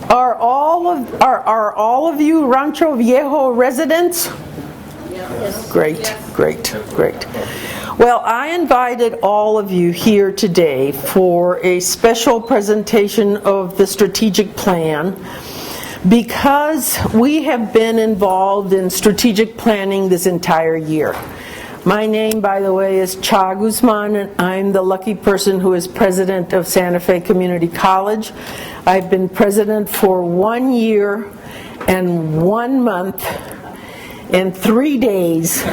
Are all of you Rancho Viejo residents? Yes. Great, Yes. great. Well, I invited all of you here today for a special presentation of the strategic plan because we have been involved in strategic planning this entire year. My name, by the way, is Guzman, and I'm the lucky person who is president of Santa Fe Community College. I've been president for 1 year and 1 month and 3 days,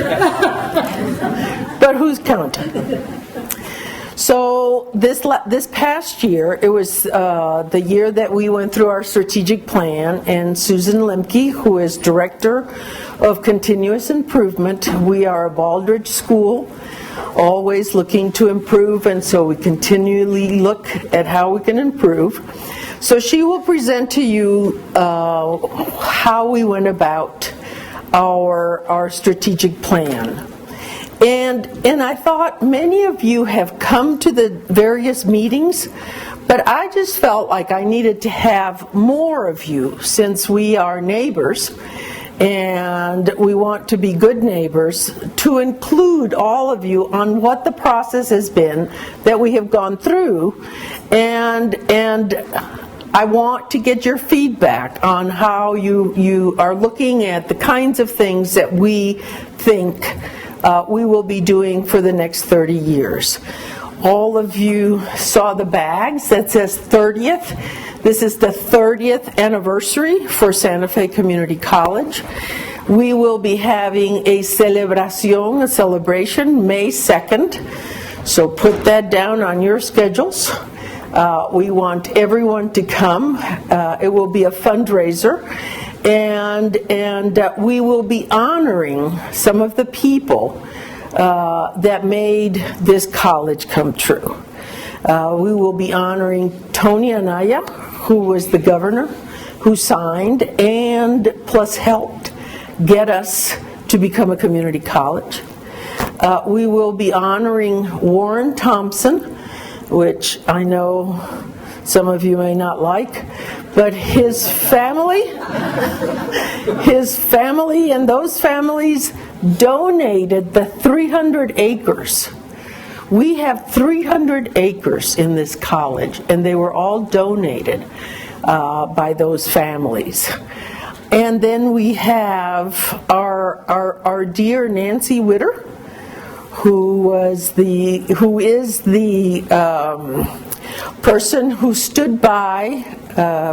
but who's counting? So this past year, it was the year that we went through our strategic plan, and Susan Lemke, who is director of continuous improvement. We are a Baldrige school, always looking to improve, and so we continually look at how we can improve. So she will present to you how we went about our strategic plan. And I thought many of you have come to the various meetings, but I just felt like I needed to have more of you since we are neighbors and we want to be good neighbors, to include all of you on what the process has been that we have gone through, and I want to get your feedback on how you are looking at the kinds of things that we think we will be doing for the next 30 years. All of you saw the bags that says 30th. This is the 30th anniversary for Santa Fe Community College. We will be having a celebration, May 2nd. So put that down on your schedules. We want everyone to come. It will be a fundraiser. And we will be honoring some of the people that made this college come true. We will be honoring Tony Anaya, who was the governor, who signed and plus helped get us to become a community college. We will be honoring Warren Thompson, which I know some of you may not like, but his family and those families donated the 300 acres. We have 300 acres in this college, and they were all donated by those families. And then we have our dear Nancy Witter, who is the person who stood by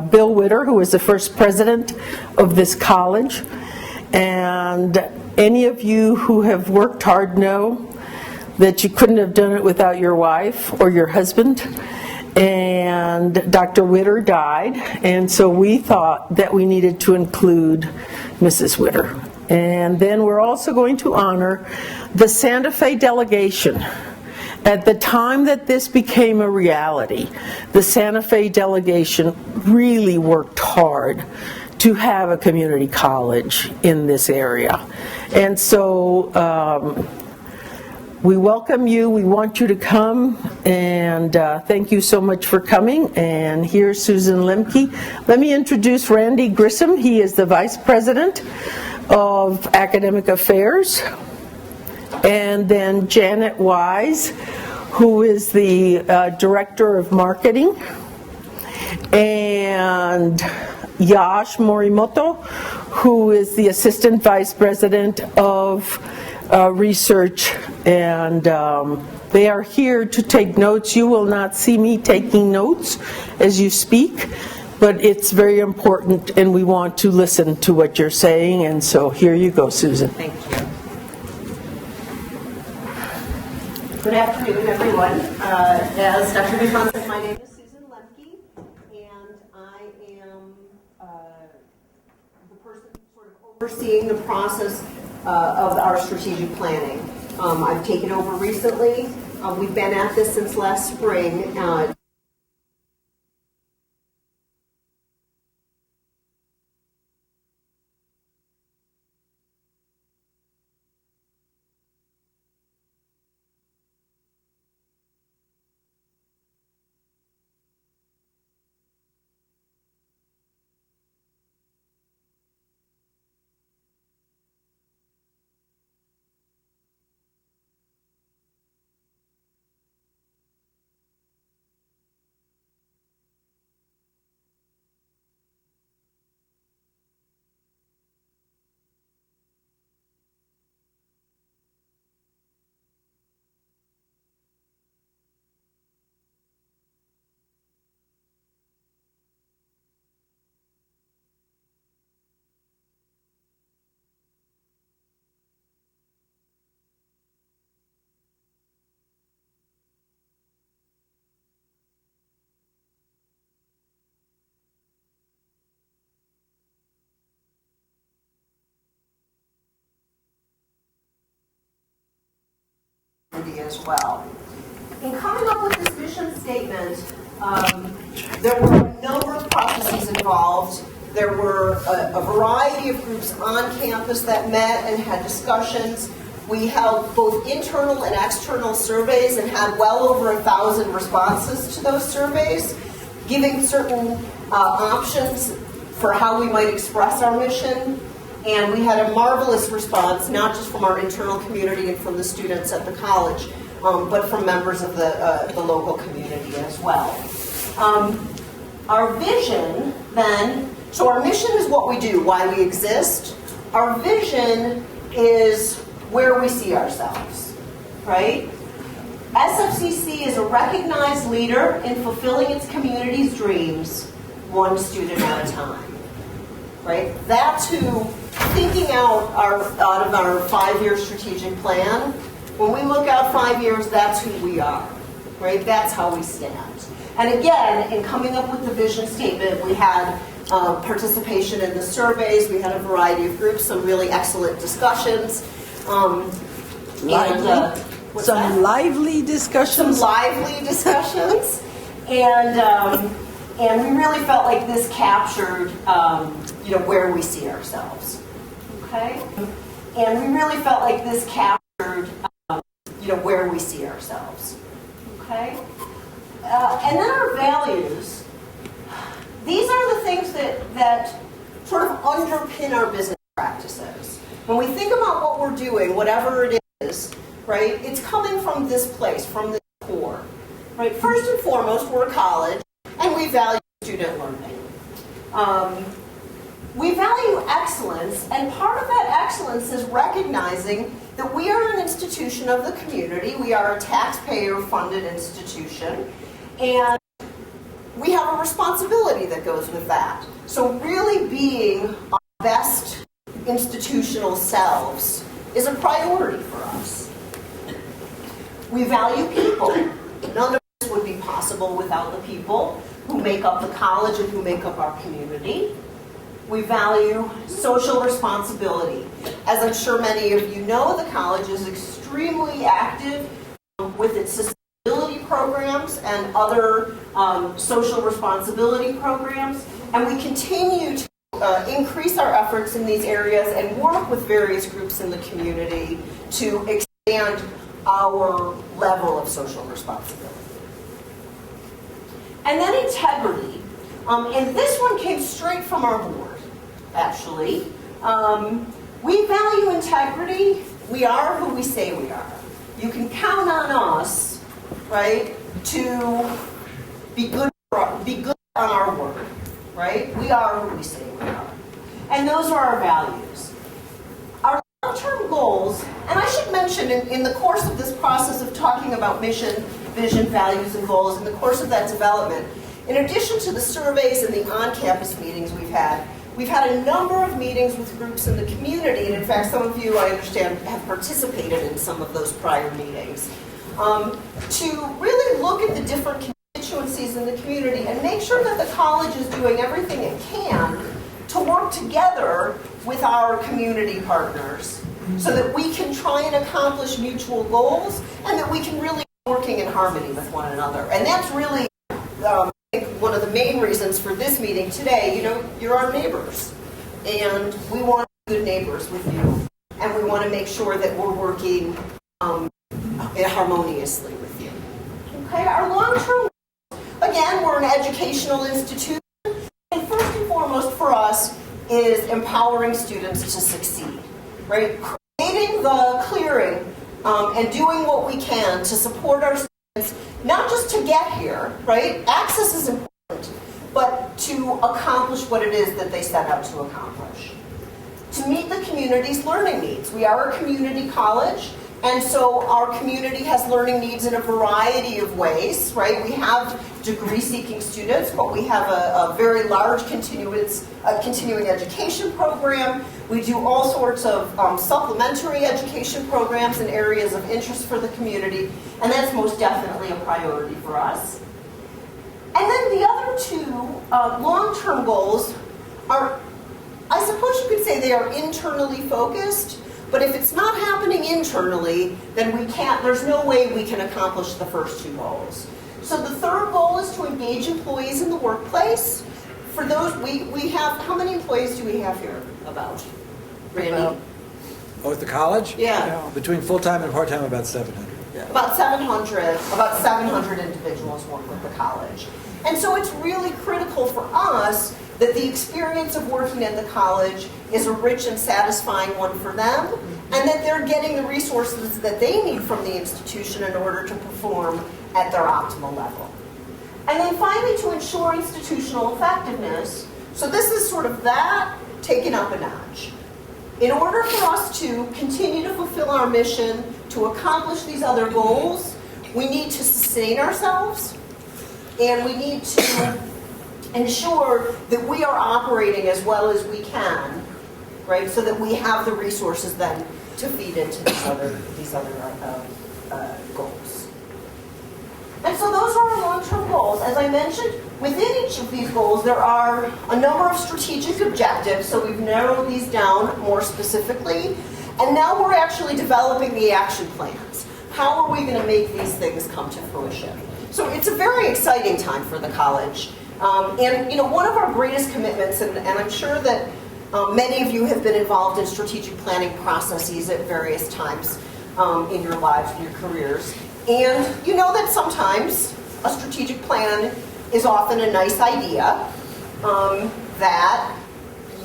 Bill Witter, who was the first president of this college. And any of you who have worked hard know that you couldn't have done it without your wife or your husband. And Dr. Witter died, and so we thought that we needed to include Mrs. Witter. And then we're also going to honor the Santa Fe delegation. At the time that this became a reality, the Santa Fe delegation really worked hard to have a community college in this area. And so we welcome you. We want you to come, and thank you so much for coming. And here's Susan Lemke. Let me introduce Randy Grissom. He is the Vice President of Academic Affairs. And then Janet Wise, who is the Director of Marketing. And Yash Morimoto, who is the Assistant Vice President of Research. And they are here to take notes. You will not see me taking notes as you speak, but it's very important, and we want to listen to what you're saying. And so here you go, Susan. Thank you. Good afternoon, everyone. As Dr. Guzman said, my name is Susan Lemke, and I am the person sort of overseeing the process of our strategic planning. I've taken over recently. We've been at this since last spring. as well. In coming up with this vision statement, there were a number of processes involved. There were a variety of groups on campus that met and had discussions. We held both internal and external surveys and had well over 1,000 responses to those surveys, giving certain options for how we might express our mission. And we had a marvelous response, not just from our internal community and from the students at the college, but from members of the local community as well. Our vision, then, so our mission is what we do, why we exist. Our vision is where we see ourselves, right? SFCC is a recognized leader in fulfilling its community's dreams, one student at a time, right? That's who, thinking out of our 5-year strategic plan, when we look out 5 years, that's who we are, right? That's how we stand. And again, in coming up with the vision statement, we had participation in the surveys, we had a variety of groups, some really excellent discussions. Lively discussions. Some lively discussions. And we really felt like this captured, where we see ourselves. Okay? And we really felt like this captured, where we see ourselves. Okay? And then our values. These are the things that sort of underpin our business practices. When we think about what we're doing, whatever it is, right, it's coming from this place, from the core. Right? First and foremost, we're a college, and we value student learning. We value excellence, and part of that excellence is recognizing that we are an institution of the community. We are a taxpayer-funded institution, and we have a responsibility that goes with that. So really being our best institutional selves is a priority for us. We value people. None of this would be possible without the people who make up the college and who make up our community. We value social responsibility. As I'm sure many of you know, the college is extremely active with its sustainability programs and other social responsibility programs, and we continue to increase our efforts in these areas and work with various groups in the community to expand our level of social responsibility. And then integrity. And this one came straight from our board, actually. We value integrity. We are who we say we are. You can count on us, right, to be good on our word, right? We are who we say we are. And those are our values. Our long-term goals, and I should mention in the course of this process of talking about mission, vision, values, and goals, in the course of that development, in addition to the surveys and the on-campus meetings we've had a number of meetings with groups in the community, and in fact, some of you, I understand, have participated in some of those prior meetings, to really look at the different constituencies in the community and make sure that the college is doing everything it can to work together with our community partners so that we can try and accomplish mutual goals and that we can really be working in harmony with one another. And that's really I think one of the main reasons for this meeting today. You're our neighbors, and we want to be good neighbors with you, and we want to make sure that we're working harmoniously with you. Okay, our long-term, again, we're an educational institution, and first and foremost for us is empowering students to succeed, right? Creating the clearing and doing what we can to support our students, not just to get here, right? Access is important, but to accomplish what it is that they set out to accomplish. To meet the community's learning needs. We are a community college, and so our community has learning needs in a variety of ways, right? We have degree-seeking students, but we have a very large continuing education program. We do all sorts of supplementary education programs in areas of interest for the community, and that's most definitely a priority for us. And then the other two long-term goals are, I suppose you could say they are internally focused, But if it's not happening internally, then there's no way we can accomplish the first two goals. So the third goal is to engage employees in the workplace. For those, we have, how many employees do we have here about? Randy? Oh, at the college? Yeah. Between full-time and part-time, about 700. About 700 individuals work with the college. And so it's really critical for us that the experience of working at the college is a rich and satisfying one for them, and that they're getting the resources that they need from the institution in order to perform at their optimal level. And then finally, to ensure institutional effectiveness, so this is sort of that taken up a notch. In order for us to continue to fulfill our mission, to accomplish these other goals, we need to sustain ourselves, and we need to ensure that we are operating as well as we can, right? So that we have the resources then to feed into these other goals. And so those are our long-term goals. As I mentioned, within each of these goals, there are a number of strategic objectives. So we've narrowed these down more specifically. And now we're actually developing the action plans. How are we going to make these things come to fruition? So it's a very exciting time for the college. And one of our greatest commitments, and I'm sure that many of you have been involved in strategic planning processes at various times in your lives, in your careers. And you know that sometimes a strategic plan is often a nice idea that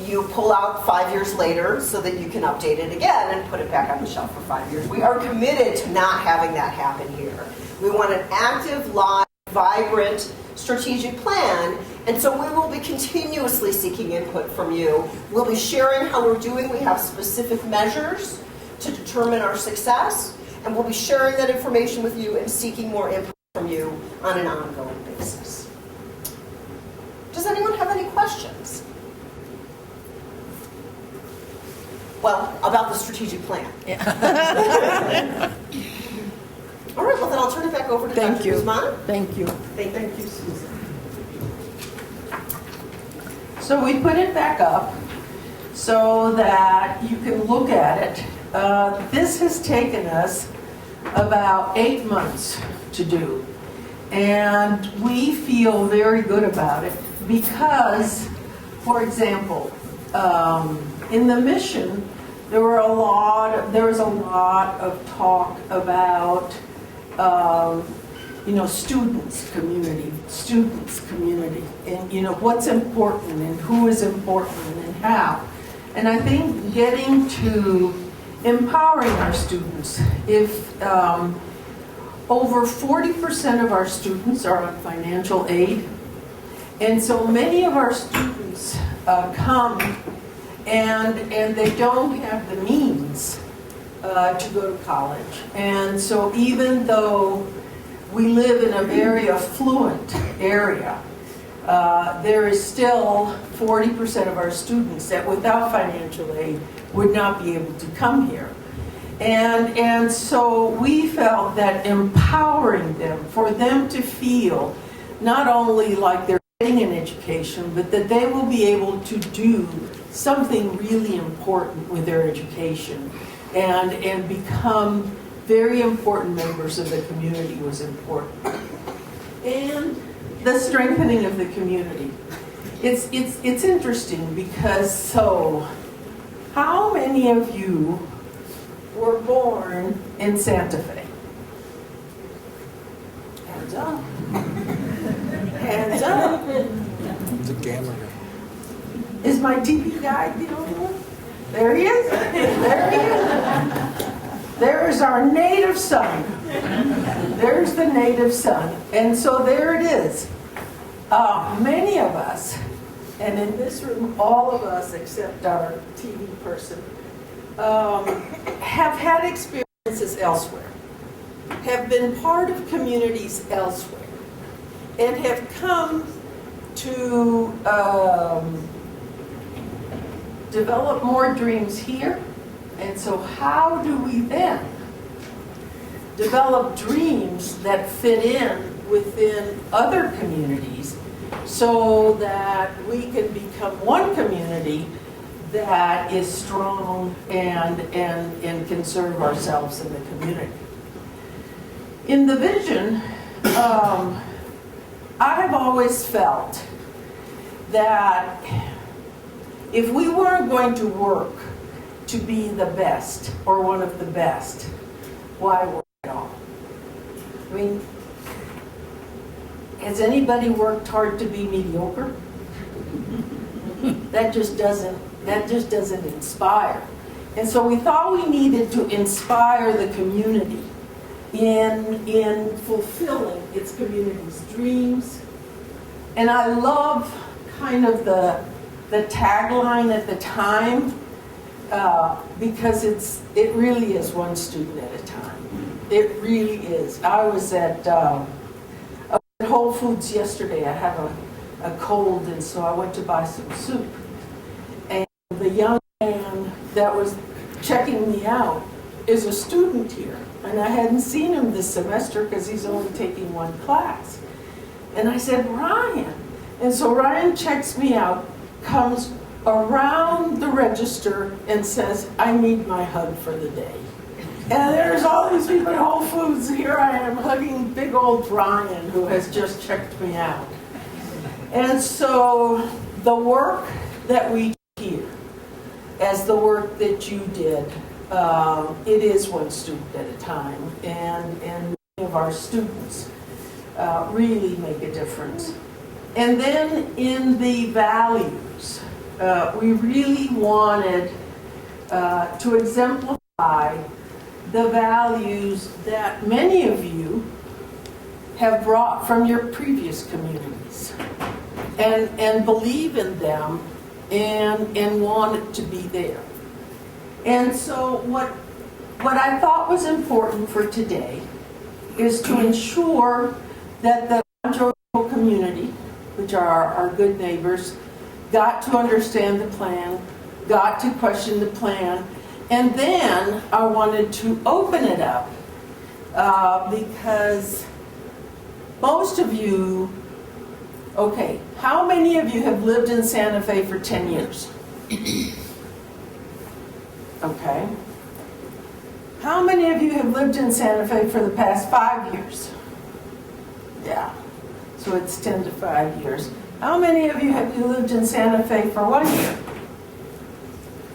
you pull out 5 years later so that you can update it again and put it back on the shelf for 5 years. We are committed to not having that happen here. We want an active, live, vibrant strategic plan, and so we will be continuously seeking input from you. We'll be sharing how we're doing. We have specific measures to determine our success, and we'll be sharing that information with you and seeking more input from you on an ongoing basis. Does anyone have any questions? Well, about the strategic plan. Yeah. All right, well then I'll turn it back over to Dr. Guzman. Thank you. Thank you, Susan. So we put it back up so that you can look at it. This has taken us about 8 months to do. And we feel very good about it because, for example, in the mission, there was a lot of talk about students, community, and what's important and who is important and how. And I think getting to empowering our students, if over 40% of our students are on financial aid, and so many of our students come and they don't have the means to go to college. And so even though we live in a very affluent area, there is still 40% of our students that without financial aid would not be able to come here. And so we felt that empowering them, for them to feel not only like they're getting an education, but that they will be able to do something really important with their education and become very important members of the community was important. And the strengthening of the community. It's interesting because, so how many of you were born in Santa Fe? Hands up. Hands up. It's a gambler. Is my TV guy the only one? There he is. There he is. There is our native son. There's the native son. And so there it is. Many of us, and in this room, all of us except our TV person, have had experiences elsewhere, have been part of communities elsewhere, and have come to develop more dreams here. And so how do we then develop dreams that fit in within other communities so that we can become one community that is strong and can serve ourselves in the community. In the vision, I have always felt that if we weren't going to work to be the best or one of the best, why work at all? I mean, has anybody worked hard to be mediocre? That just doesn't inspire. And so we thought we needed to inspire the community in fulfilling its community's dreams. And I love kind of the tagline at the time, because it really is one student at a time. It really is. I was at Whole Foods yesterday. I have a cold, and so I went to buy some soup. And the young man that was checking me out is a student here. And I hadn't seen him this semester because he's only taking one class. And I said, Ryan. And so Ryan checks me out, comes around the register and says, I need my hug for the day. And there's all these people at Whole Foods. Here I am hugging big old Ryan, who has just checked me out. And so the work that we do here, as the work that you did, it is one student at a time. And many of our students really make a difference. And then in the values, we really wanted to exemplify the values that many of you have brought from your previous communities and believe in them and want it to be there. And so what I thought was important for today is to ensure that the Rancho Viejo community, which are our good neighbors, got to understand the plan, got to question the plan, and then I wanted to open it up because most of you, okay, how many of you have lived in Santa Fe for 10 years? Okay. How many of you have lived in Santa Fe for the past 5 years? Yeah. So it's 10 to 5 years. How many of you have lived in Santa Fe for 1 year?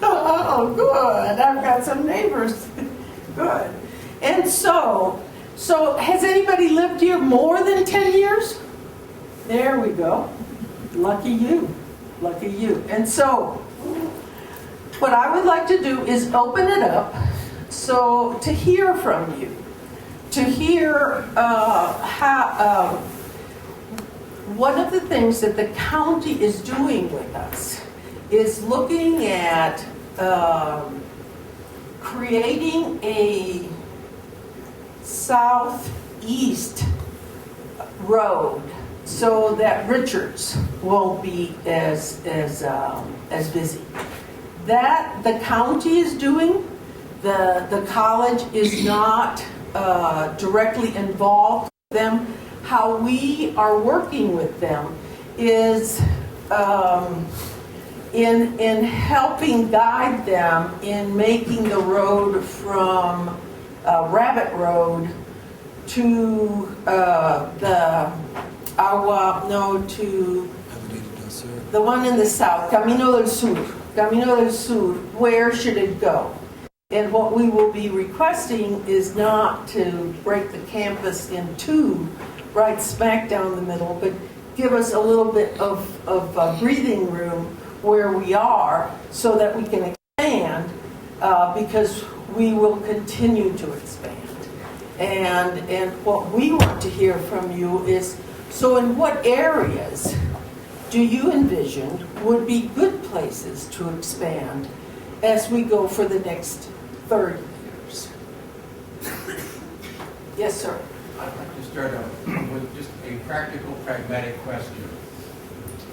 Oh, good. I've got some neighbors. Good. And so has anybody lived here more than 10 years? There we go. Lucky you. Lucky you. And so what I would like to do is open it up so to hear from you, to hear how one of the things that the county is doing with us is looking at creating a southeast road so that Richards won't be as busy. That the county is doing. The college is not directly involved with them. How we are working with them is in helping guide them in making the road from Rabbit Road to the one in the south, Camino del Sur. Where should it go? And what we will be requesting is not to break the campus in two, right smack down the middle, but give us a little bit of breathing room where we are so that we can expand, because we will continue to expand. And what we want to hear from you is, so in what areas do you envision would be good places to expand as we go for the next 30 years? Yes, sir. I'd like to start out with just a practical, pragmatic question.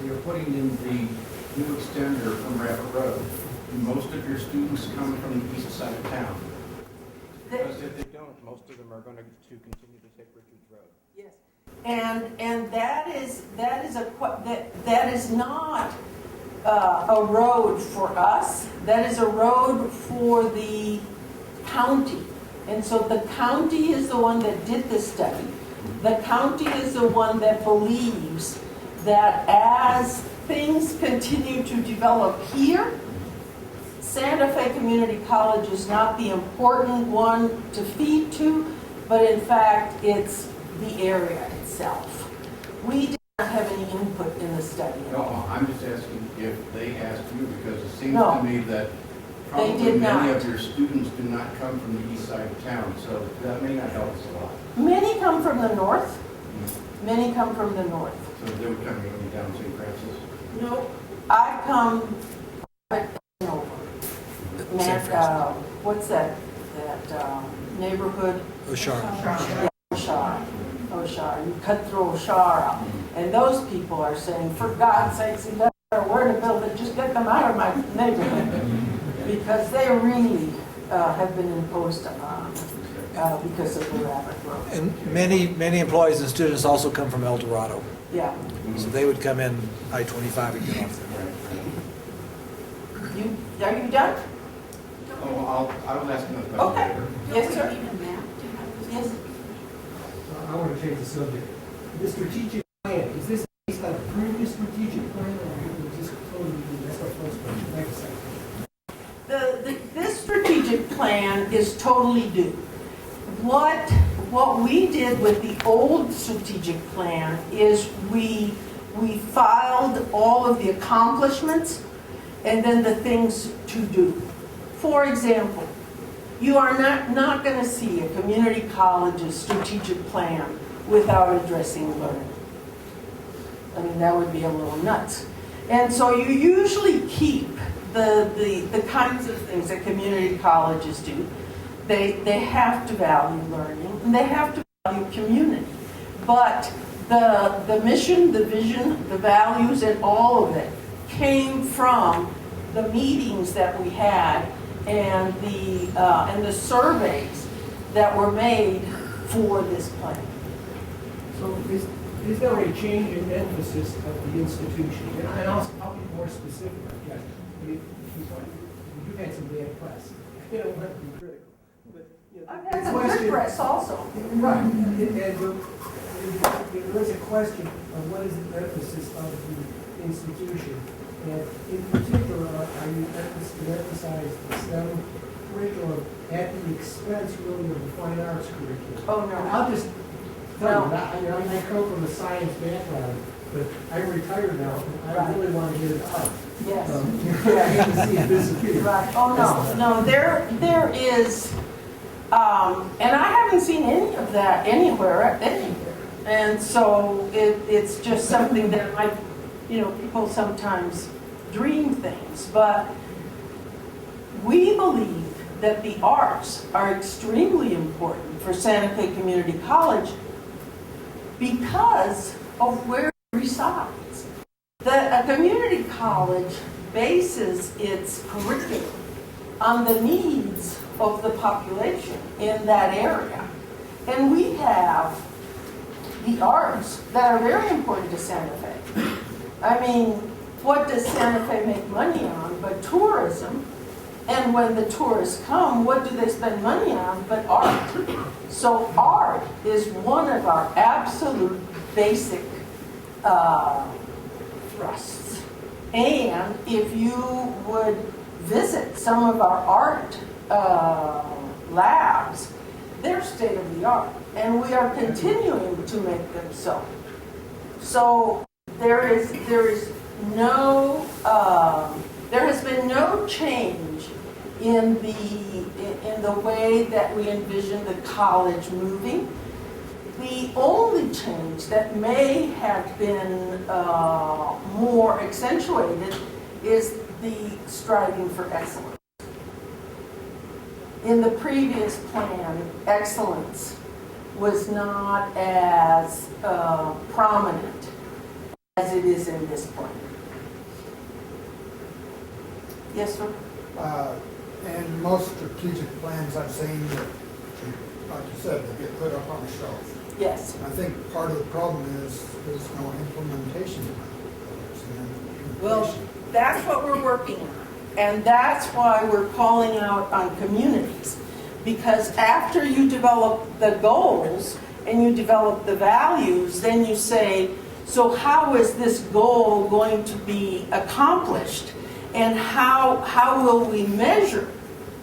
You're putting in the new extender from Rabbit Road. Do most of your students come from the east side of town? Because if they don't, most of them are going to continue to take Richards Road. Yes, and that is not a road for us. That is a road for the county. And so the county is the one that did the study. The county is the one that believes that as things continue to develop here, Santa Fe Community College is not the important one to feed to, but in fact, it's the area itself. We did not have any input in the study. No, I'm just asking if they asked you, because it seems No. to me that They probably did many not. of your students do not come from the east side of town, so that may not help us a lot. Many come from the north. Many come from the north. So they would come from down St. Francis. No, I come over. What's that neighborhood? Oshar. Yeah, Oshar. You cut through Oshara. And those people are saying, for God's sakes, it doesn't matter where to build it, just get them out of my neighborhood. Because they really have been imposed upon because of the rapid growth. And many employees and students also come from El Dorado. Yeah. So they would come in I-25 and get off there. Are you done? Oh, I'll ask another question Okay. later. Yes, sir. Yes. I want to change the subject. The strategic plan, is this based on a previous strategic plan, or is this totally new? That's my first question. Thank you, sir. This strategic plan is totally due. What we did with the old strategic plan is we filed all of the accomplishments and then the things to do. For example, you are not going to see a community college's strategic plan without addressing learning. I mean, that would be a little nuts. And so you usually keep the kinds of things that community colleges do. They have to value learning, and they have to value community. But the mission, the vision, the values, and all of it came from the meetings that we had and the surveys that were made for this plan. So is there a change in emphasis of the institution? And I'll be more specific, I guess. You've had some bad press. I don't want to be critical. But, I've had some good press also. Right. And there is a question of what is the emphasis of the institution. And in particular, are you emphasize the STEM curriculum at the expense really of the fine arts curriculum? Oh, no. I'll just tell you, No. I come from a science background, but I'm retired now, and I really want to get it out. Yes. I hate to see it disappear. Right. Oh, no. There is, and I haven't seen any of that anywhere. And so it's just something that people sometimes dream things, but we believe that the arts are extremely important for Santa Fe Community College because of where it resides. A community college bases its curriculum on the needs of the population in that area. And we have the arts that are very important to Santa Fe. I mean, what does Santa Fe make money on but tourism? And when the tourists come, what do they spend money on but art? So art is one of our absolute basic thrusts. And if you would visit some of our art labs, they're state of the art. And we are continuing to make them so. So there has been no change in the way that we envision the college moving. The only change that may have been more accentuated is the striving for excellence. In the previous plan, excellence was not as prominent as it is in this plan. Yes, sir? And most strategic plans I've seen, that, like you said, they get put up on a shelf. Yes. I think part of the problem is there's no implementation. And Well, implementation That's what we're working on. And that's why we're calling out on communities. Because after you develop the goals and you develop the values, then you say, so how is this goal going to be accomplished? And how will we measure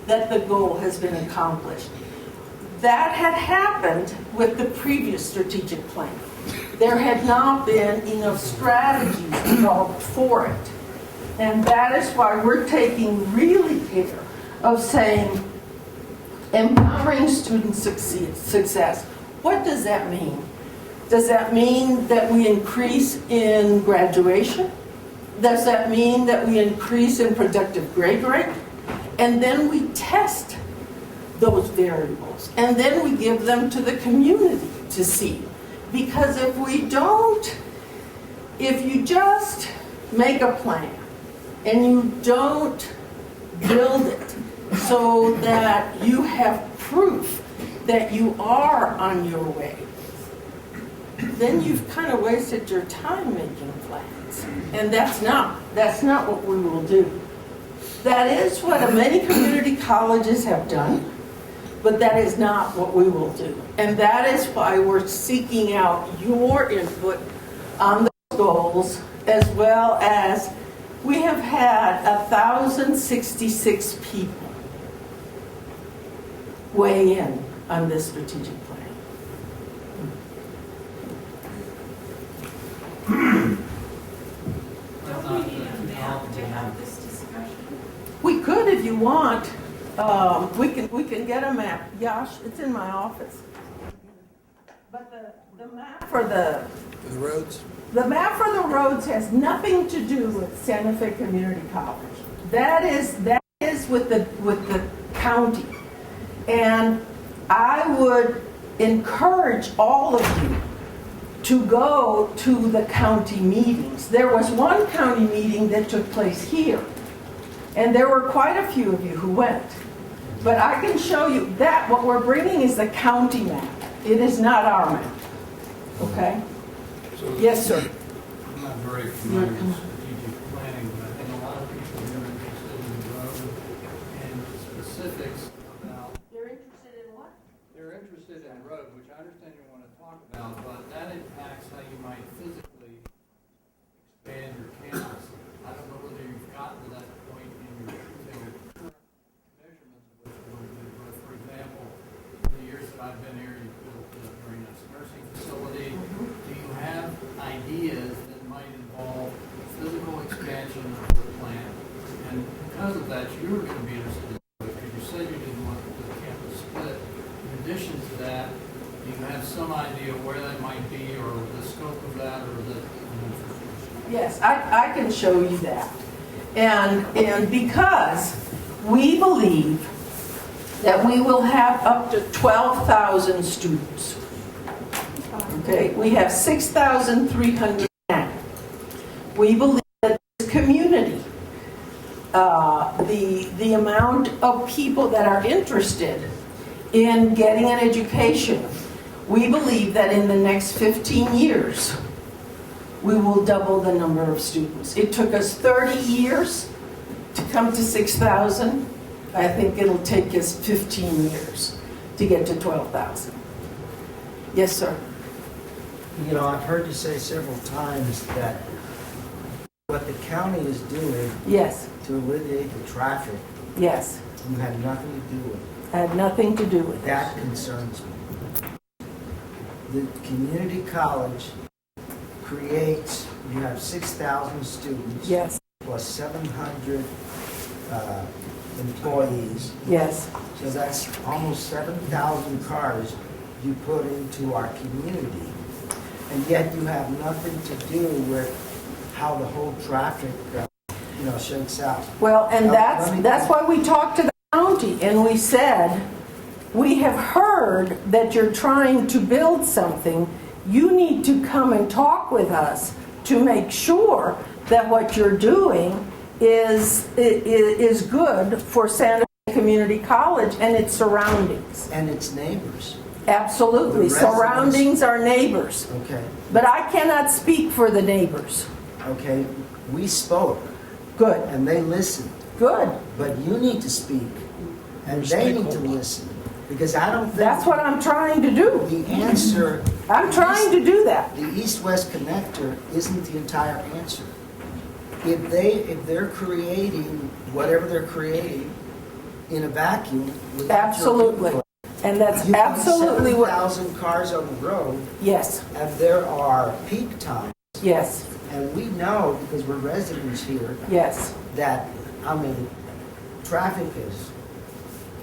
that the goal has been accomplished? That had happened with the previous strategic plan. There had not been enough strategies developed for it. And that is why we're taking really care of saying, empowering student success. What does that mean? Does that mean that we increase in graduation? Does that mean that we increase in productive grade rate? And then we test those variables. And then we give them to the community to see. Because if you just make a plan and you don't build it so that you have proof that you are on your way, then you've kind of wasted your time making plans. And that's not what we will do. That is what many community colleges have done, but that is not what we will do. And that is why we're seeking out your input on those goals, as well as we have had 1,066 people weigh in on this strategic plan. Don't we need a map to have this discussion? We could if you want. We can get a map. Yash, it's in my office. But the map for the roads? The map for the roads has nothing to do with Santa Fe Community College. That is with the county. And I would encourage all of you to go to the county meetings. There was one county meeting that took place here, and there were quite a few of you who went. But I can show you that what we're bringing is the county map. It is not our map. Okay? Yes, sir. I'm not very familiar with strategic planning, but I think a lot of people here are interested in the road and specifics about. They're interested in what? They're interested in road, which I understand you want to talk about, but that impacts how you might physically expand your campus. I don't know whether you've gotten to that point in your current measurements of what you're going to do, but for example, in the years that I've been here, you've built a very nice nursing facility. Do you have ideas that might involve physical expansion of the plant? And because of that, you were going to be interested in it, because you said you didn't want the campus split. In addition to that, do you have some idea where that might be, or the scope of that, or the Yes, I can show you that. And because we believe that we will have up to 12,000 students. Okay, we have 6,300 now. We believe that this community, the amount of people that are interested in getting an education, we believe that in the next 15 years, we will double the number of students. It took us 30 years to come to 6,000. I think it'll take us 15 years to get to 12,000. Yes, sir. You know, I've heard you say several times that what the county is doing Yes, to alleviate the traffic, yes. you had nothing to do with it. Had nothing to do with it. That concerns me. The community college creates, you have 6,000 students. Yes, Plus 700 employees. yes. So that's almost 7,000 cars you put into our community. And yet you have nothing to do with how the whole traffic, shakes out. Well, and Let me- that's why we talked to the county and we said, we have heard that you're trying to build something. You need to come and talk with us to make sure that what you're doing is good for Santa Fe Community College and its surroundings. And its neighbors. Absolutely. The residents- Surroundings are neighbors. Okay. But I cannot speak for the neighbors. Okay, we spoke Good, and they listen. good. But you need to speak, and they need to listen. Because I don't think That's what I'm trying to do. the answer, I'm trying to do that. the east-west connector isn't the entire answer. If they're creating whatever they're creating in a vacuum, without your Absolutely. input, And that's you have absolutely what, 7,000 cars on the road, yes, and there are peak times, yes, and we know, because we're residents here, yes. that, I mean, traffic is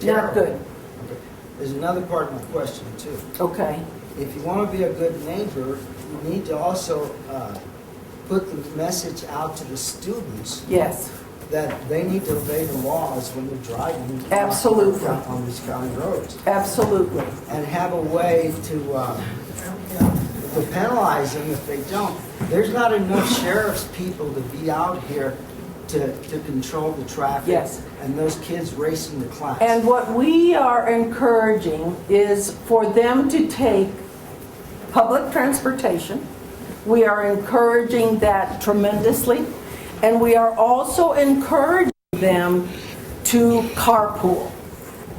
Not good. Okay. There's another part of my question, too. Okay, If you want to be a good neighbor, you need to also put the message out to the students yes, that they need to obey the laws when they're driving Absolutely. on these county roads, absolutely. and have a way to penalize them if they don't. There's not enough sheriff's people to be out here to control the traffic. Yes. And those kids racing the class. And what we are encouraging is for them to take public transportation. We are encouraging that tremendously. And we are also encouraging them to carpool.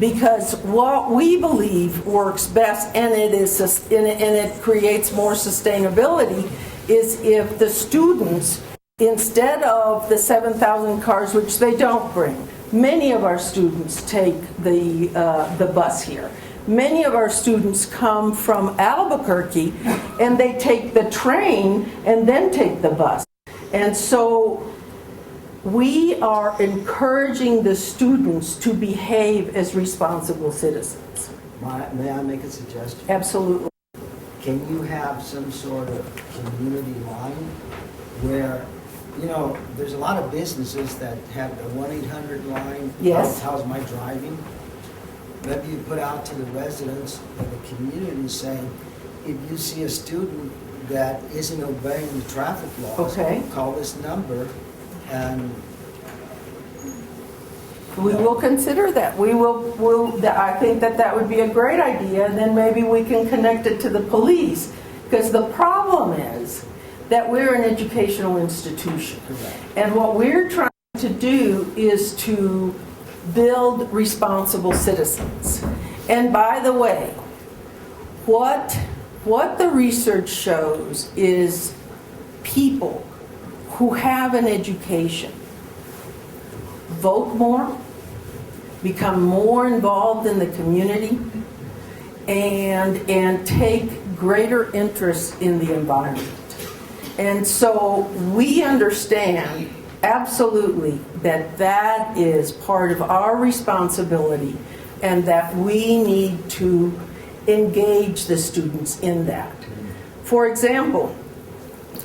Because what we believe works best, and it creates more sustainability, is if the students, instead of the 7,000 cars, which they don't bring, many of our students take the bus here. Many of our students come from Albuquerque, and they take the train and then take the bus. And so we are encouraging the students to behave as responsible citizens. May I make a suggestion? Absolutely. Can you have some sort of community line where, you know, there's a lot of businesses that have the 1-800 line. Yes. How's my driving? Maybe you put out to the residents of the community saying, if you see a student that isn't obeying the traffic laws, Okay. call this number, and We will consider that. I think that would be a great idea, and then maybe we can connect it to the police. Because the problem is that we're an educational institution. And what we're trying to do is to build responsible citizens. And by the way, what the research shows is people who have an education vote more, become more involved in the community, and take greater interest in the environment. And so we understand absolutely that that is part of our responsibility, and that we need to engage the students in that. For example,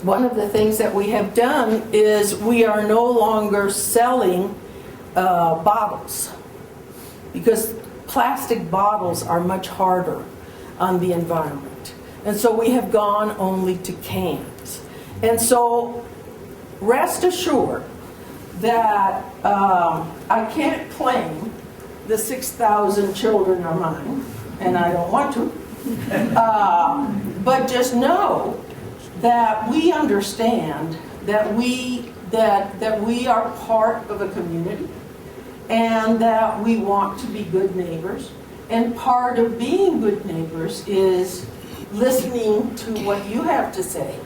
one of the things that we have done is we are no longer selling bottles, because plastic bottles are much harder on the environment. And so we have gone only to cans. And so rest assured that I can't claim the 6,000 children are mine, and I don't want to. But just know that we understand that we are part of a community, and that we want to be good neighbors. And part of being good neighbors is listening to what you have to say,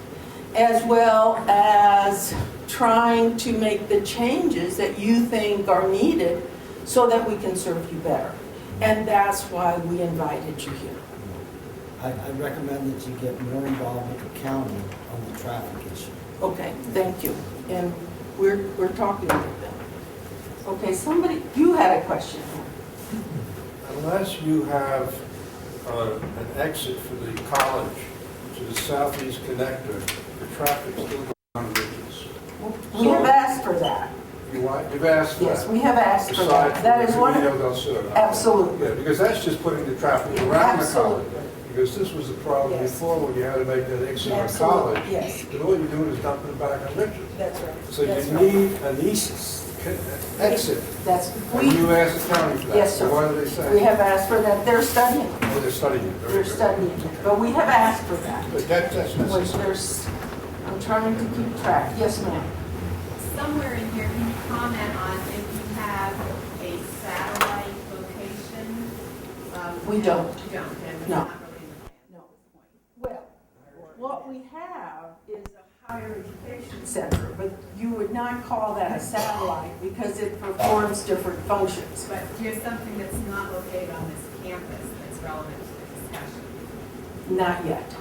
as well as trying to make the changes that you think are needed so that we can serve you better. And that's why we invited you here. I recommend that you get more involved with the county on the traffic issue. Okay, thank you. And we're talking with them. Okay, somebody, you had a question. Unless you have an exit for the college, which is the southeast connector, the traffic still goes on Ridges. We have asked for that. You've asked for that? Yes, we have asked for Aside that. That is from one the of Rio del Sur. Absolutely. Yeah, because that's just putting the traffic around the college. Absolutely. Because this was the problem Yes. before when you had to make that exit on Absolutely, college. yes. And all you're doing is dumping it back on Ridges. That's right. So That's you right. need an east exit. That's, And you asked the county for that. yes, sir. So what do they say? We have asked for that. They're studying. Oh, they're studying it. Very They're good. studying it. But we have asked for that. But that's Which necessary. there's, I'm trying to keep track. Yes, ma'am. somewhere in here, can you comment on if you have a satellite location? We don't. You don't, and it's No. not really in the plan No. at this point. Well, what we have is a higher education center, but you would not call that a satellite because it performs different functions. But do you have something that's not located on this campus that's relevant to the discussion? Not yet.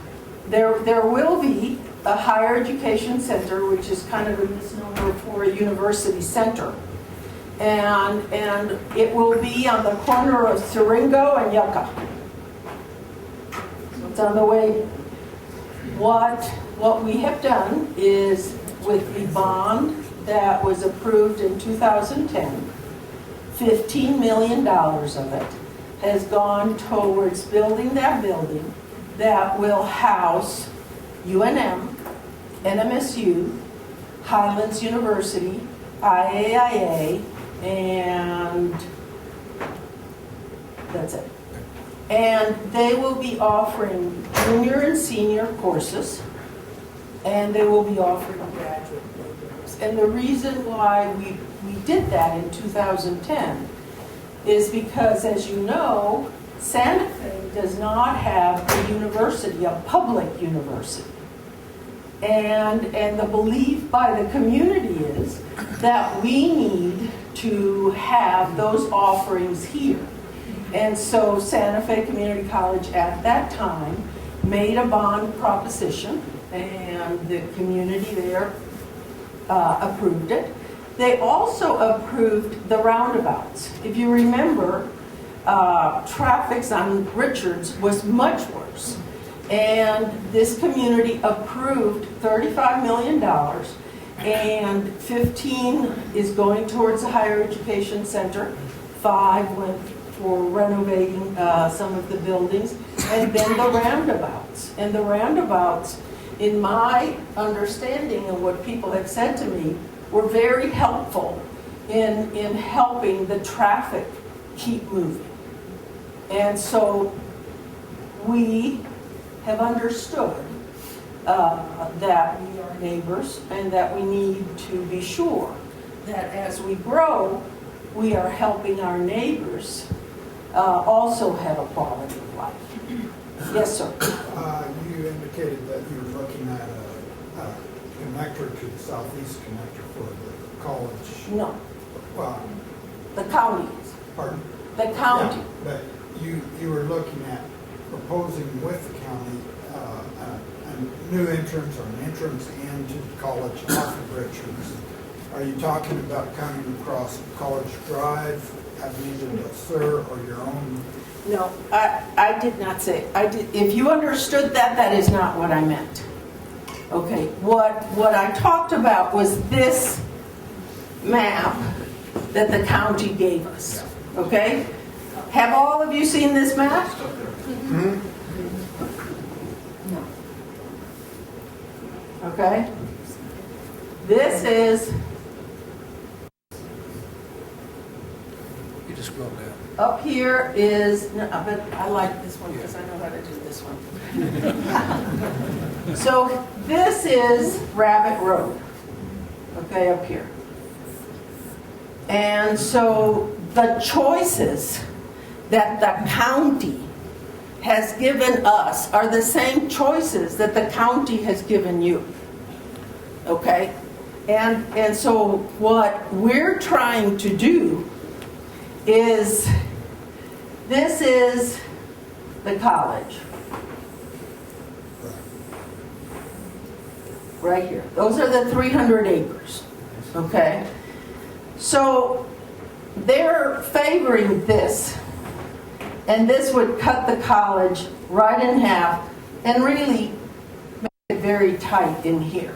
There will be a higher education center, which is kind of a misnomer for a university center. And it will be on the corner of Siringo and Yucca. So it's on the way. What we have done is, with the bond that was approved in 2010, $15 million of it has gone towards building that building that will house UNM, NMSU, Highlands University, IAIA, and that's it. And they will be offering junior and senior courses, and they will be offering graduate programs. And the reason why we did that in 2010 is because, as you know, Santa Fe does not have a university, a public university. And the belief by the community is that we need to have those offerings here. And so Santa Fe Community College at that time made a bond proposition, and the community there approved it. They also approved the roundabouts. If you remember, traffic on Richards was much worse. And this community approved $35 million, and 15 is going towards a higher education center. 5 went for renovating some of the buildings, and then the roundabouts. And the roundabouts, in my understanding and what people have said to me, were very helpful in helping the traffic keep moving. And so we have understood that we are neighbors and that we need to be sure that as we grow, we are helping our neighbors also have a quality of life. Yes, sir. You indicated that you were looking at a connector to the southeast connector for the college. No, Well, the county. pardon? The county. Yeah, but you were looking at proposing with the county a new entrance or an entrance into the college off of Richards. Are you talking about coming across College Drive, Avenida del Sur, or your own? No, I did not say. If you understood that, that is not what I meant. Okay, what I talked about was this map that the county gave us. Okay? Have all of you seen this map? Hmm? Okay? This is You just scroll down. up here is, no, but I like this one because I know how to do this one. So this is Rabbit Road, okay, up here. And so the choices that the county has given us are the same choices that the county has given you, okay? And so what we're trying to do is, this is the college. Right here. Those are the 300 acres, okay? So they're favoring this, and this would cut the college right in half and really make it very tight in here.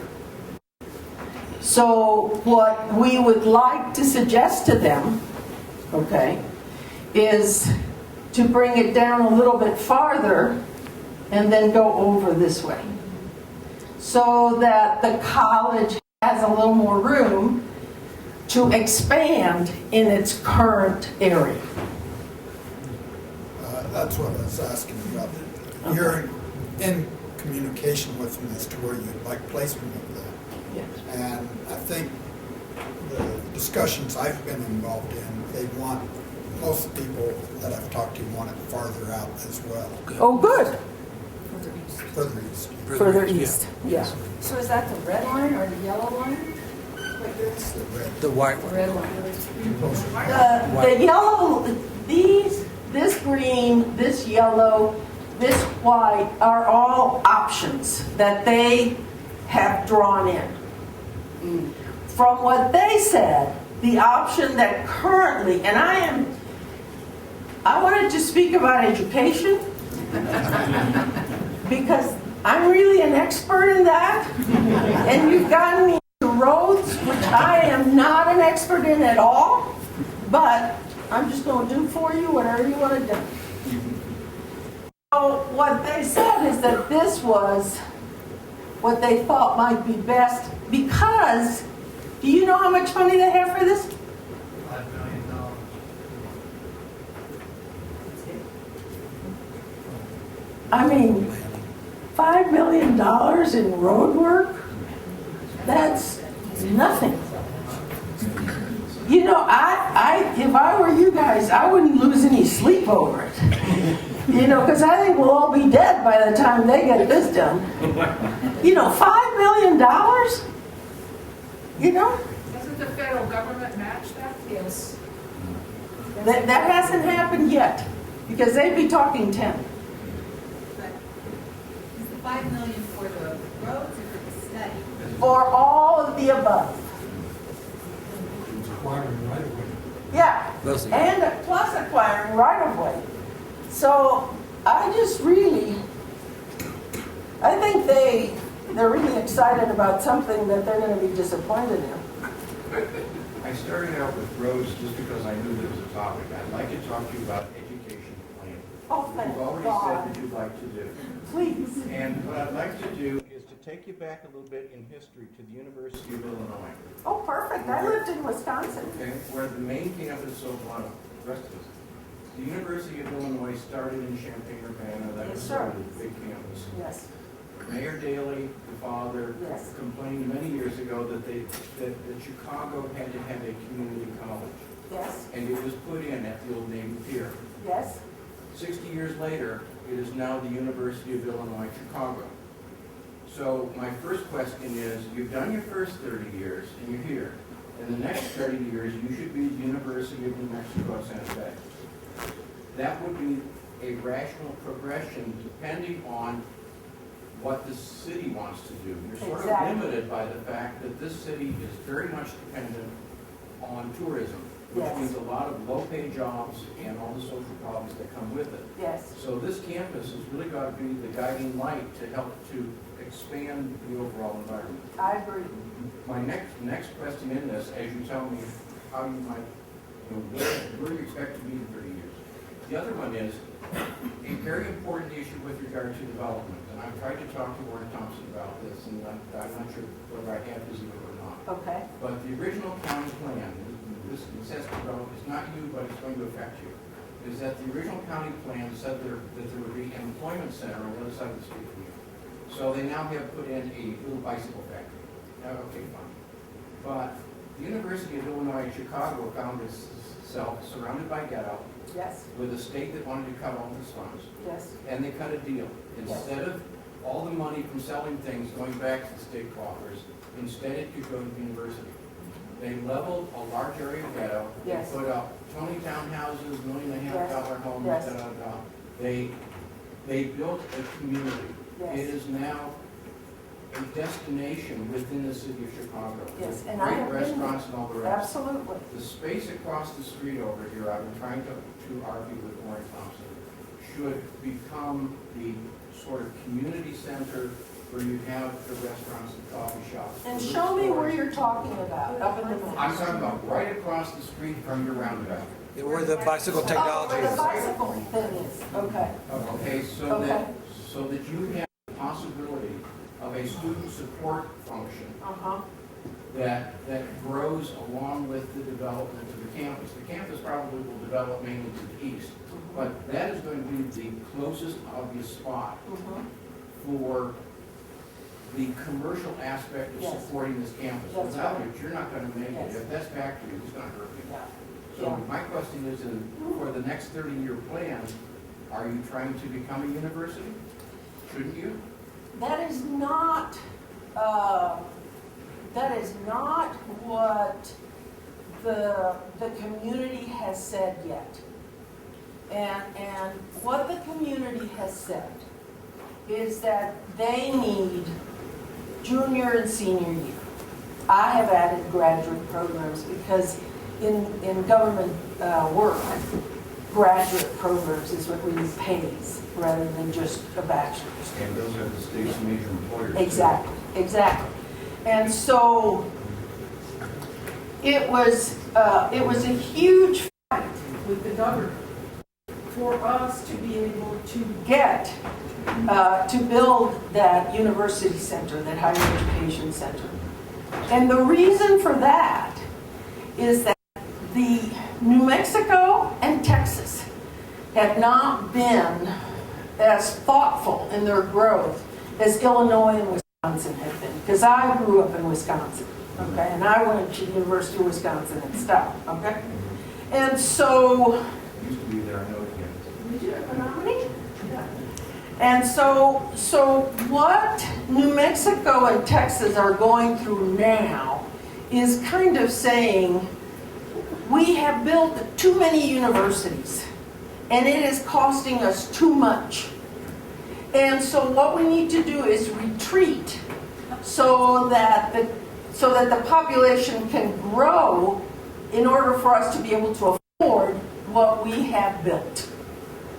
So what we would like to suggest to them, okay, is to bring it down a little bit farther and then go over this way, so that the college has a little more room to expand in its current area. That's what I was asking about. You're in communication with them as to where you'd like placement of that. Yes. And I think discussions I've been involved in, they want, most of the people that I've talked to want it farther out as well, Oh, good, further east. further east, yeah. So is that the red line or the yellow line? It's the red. The white one. Red line. The yellow, this green, this yellow, this white are all options that they have drawn in. From what they said, the option that currently, and I wanted to speak about education because I'm really an expert in that, and you've gotten me to roads, which I am not an expert in at all, but I'm just going to do for you whatever you want to do. So what they said is that this was what they thought might be best because, do you know how much money they have for this? $5 million. I mean, $5 million in road work? That's nothing. You know, if I were you guys, I wouldn't lose any sleep over it. You know, because I think we'll all be dead by the time they get this done. You know, $5 million? You know? Doesn't the federal government match that? Yes. That hasn't happened yet, because they'd be talking 10. Is the 5 million for the roads or for the study? For all of the above. It's acquiring right away. Yeah, Those are- and plus acquiring right of way. So I just really, I think they're really excited about something that they're going to be disappointed in. I started out with roads just because I knew there was a topic. I'd like to talk to you about education plan. Oh, thank You've already God. said that you'd like to do. Please. And what I'd like to do is to take you back a little bit in history to the University of Illinois, Oh, perfect. I lived in Wisconsin. okay, where the main campus of a lot of the rest of us. The University of Illinois started in Champaign-Urbana. That Yes, was sir. sort of the big campus. Yes, Mayor Daley, the father, Yes. complained many years ago that Chicago had to have a community college. yes, And it was put in at the old Navy Pier. yes. 60 years later, it is now the University of Illinois, Chicago. So my first question is, you've done your first 30 years and you're here. In the next 30 years, you should be the University of New Mexico at Santa Fe. That would be a rational progression depending on what the city wants to do. You're sort of Exactly. limited by the fact that this city is very much dependent on tourism, which Yes. means a lot of low-paid jobs and all the social problems that come with it. Yes. So this campus has really got to be the guiding light to help to expand the overall environment. I agree. My next question in this, as you tell me how you might, where you expect to be in 30 years. The other one is a very important issue with regard to development. And I've tried to talk to Warren Thompson about this, and I'm not sure whether I have his email or not. Okay. But the original county plan, this says, it's not you, but it's going to affect you, is that the original county plan said that there would be an employment center on the other side of the street from you. So they now have put in a little bicycle factory. Now, okay, fine. But the University of Illinois Chicago found itself surrounded by ghetto Yes, with a state that wanted to cut all its funds. yes, And they cut a deal. Instead of all the money from selling things going back to the state coffers, instead it could go to the university. They leveled a large area of ghetto. Yes. They put up 20 townhouses, $1.5 million Yes. homes, Yes. da-da-da. They built a community. Yes. It is now a destination within the city of Chicago. yes. With And I have great been there. restaurants and all the rest. Absolutely. The space across the street over here, I've been trying to argue with Warren Thompson, should become the sort of community center where you have the restaurants and coffee shops. And the show me where stores. you're talking about, up in the middle. I'm talking about right across the street from your roundabout. Where the bicycle Oh, technology where the is. bicycle thing is, okay. Okay, Okay. so that you have the possibility of a student support function Uh-huh, that grows along with the development of the campus. The campus probably will develop mainly to the east, but that is going to be the closest obvious spot mhm. for the commercial aspect of Yes. supporting this campus. That's Without right. it, you're not going to make Yes. it. If that's factory, it's going to hurt you. Yeah. So Yeah. my question is, for the next 30-year plan, are you trying to become a university? Shouldn't you? That is not what the community has said yet. And what the community has said is that they need junior and senior year. I have added graduate programs because in government work, graduate programs is what really pays rather than just a bachelor's. And those are the state's major employers. Exactly. And so it was a huge fight with the government for us to be able to get to build that university center, that higher education center. And the reason for that is that the New Mexico and Texas have not been as thoughtful in their growth as Illinois and Wisconsin have been. Because I grew up in Wisconsin, okay? And I went to the University of Wisconsin and stuff, okay? And so... Used to be there, I know it can. Did you have Commnumity? Yeah. And so what New Mexico and Texas are going through now is kind of saying, we have built too many universities, and it is costing us too much. And so what we need to do is retreat so that the population can grow in order for us to be able to afford what we have built.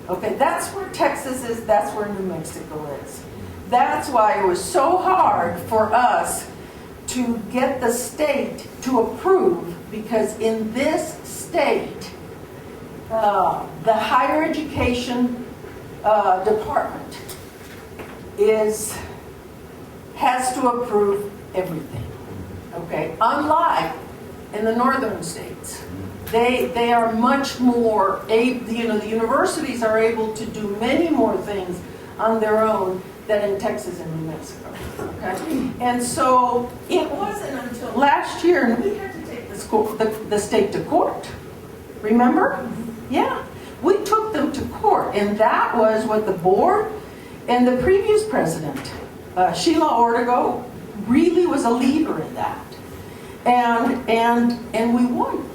Okay, that's where Texas is, that's where New Mexico is. That's why it was so hard for us to get the state to approve, because in this state, the higher education department has to approve everything. Okay, unlike in the northern states. They are much more, the universities are able to do many more things on their own than in Texas and New Mexico. Okay? And so it wasn't until last year, and we had to take the state to court. Remember? Yeah. We took them to court, and that was what the board and the previous president, Sheila Ortego, really was a leader in that. And we won.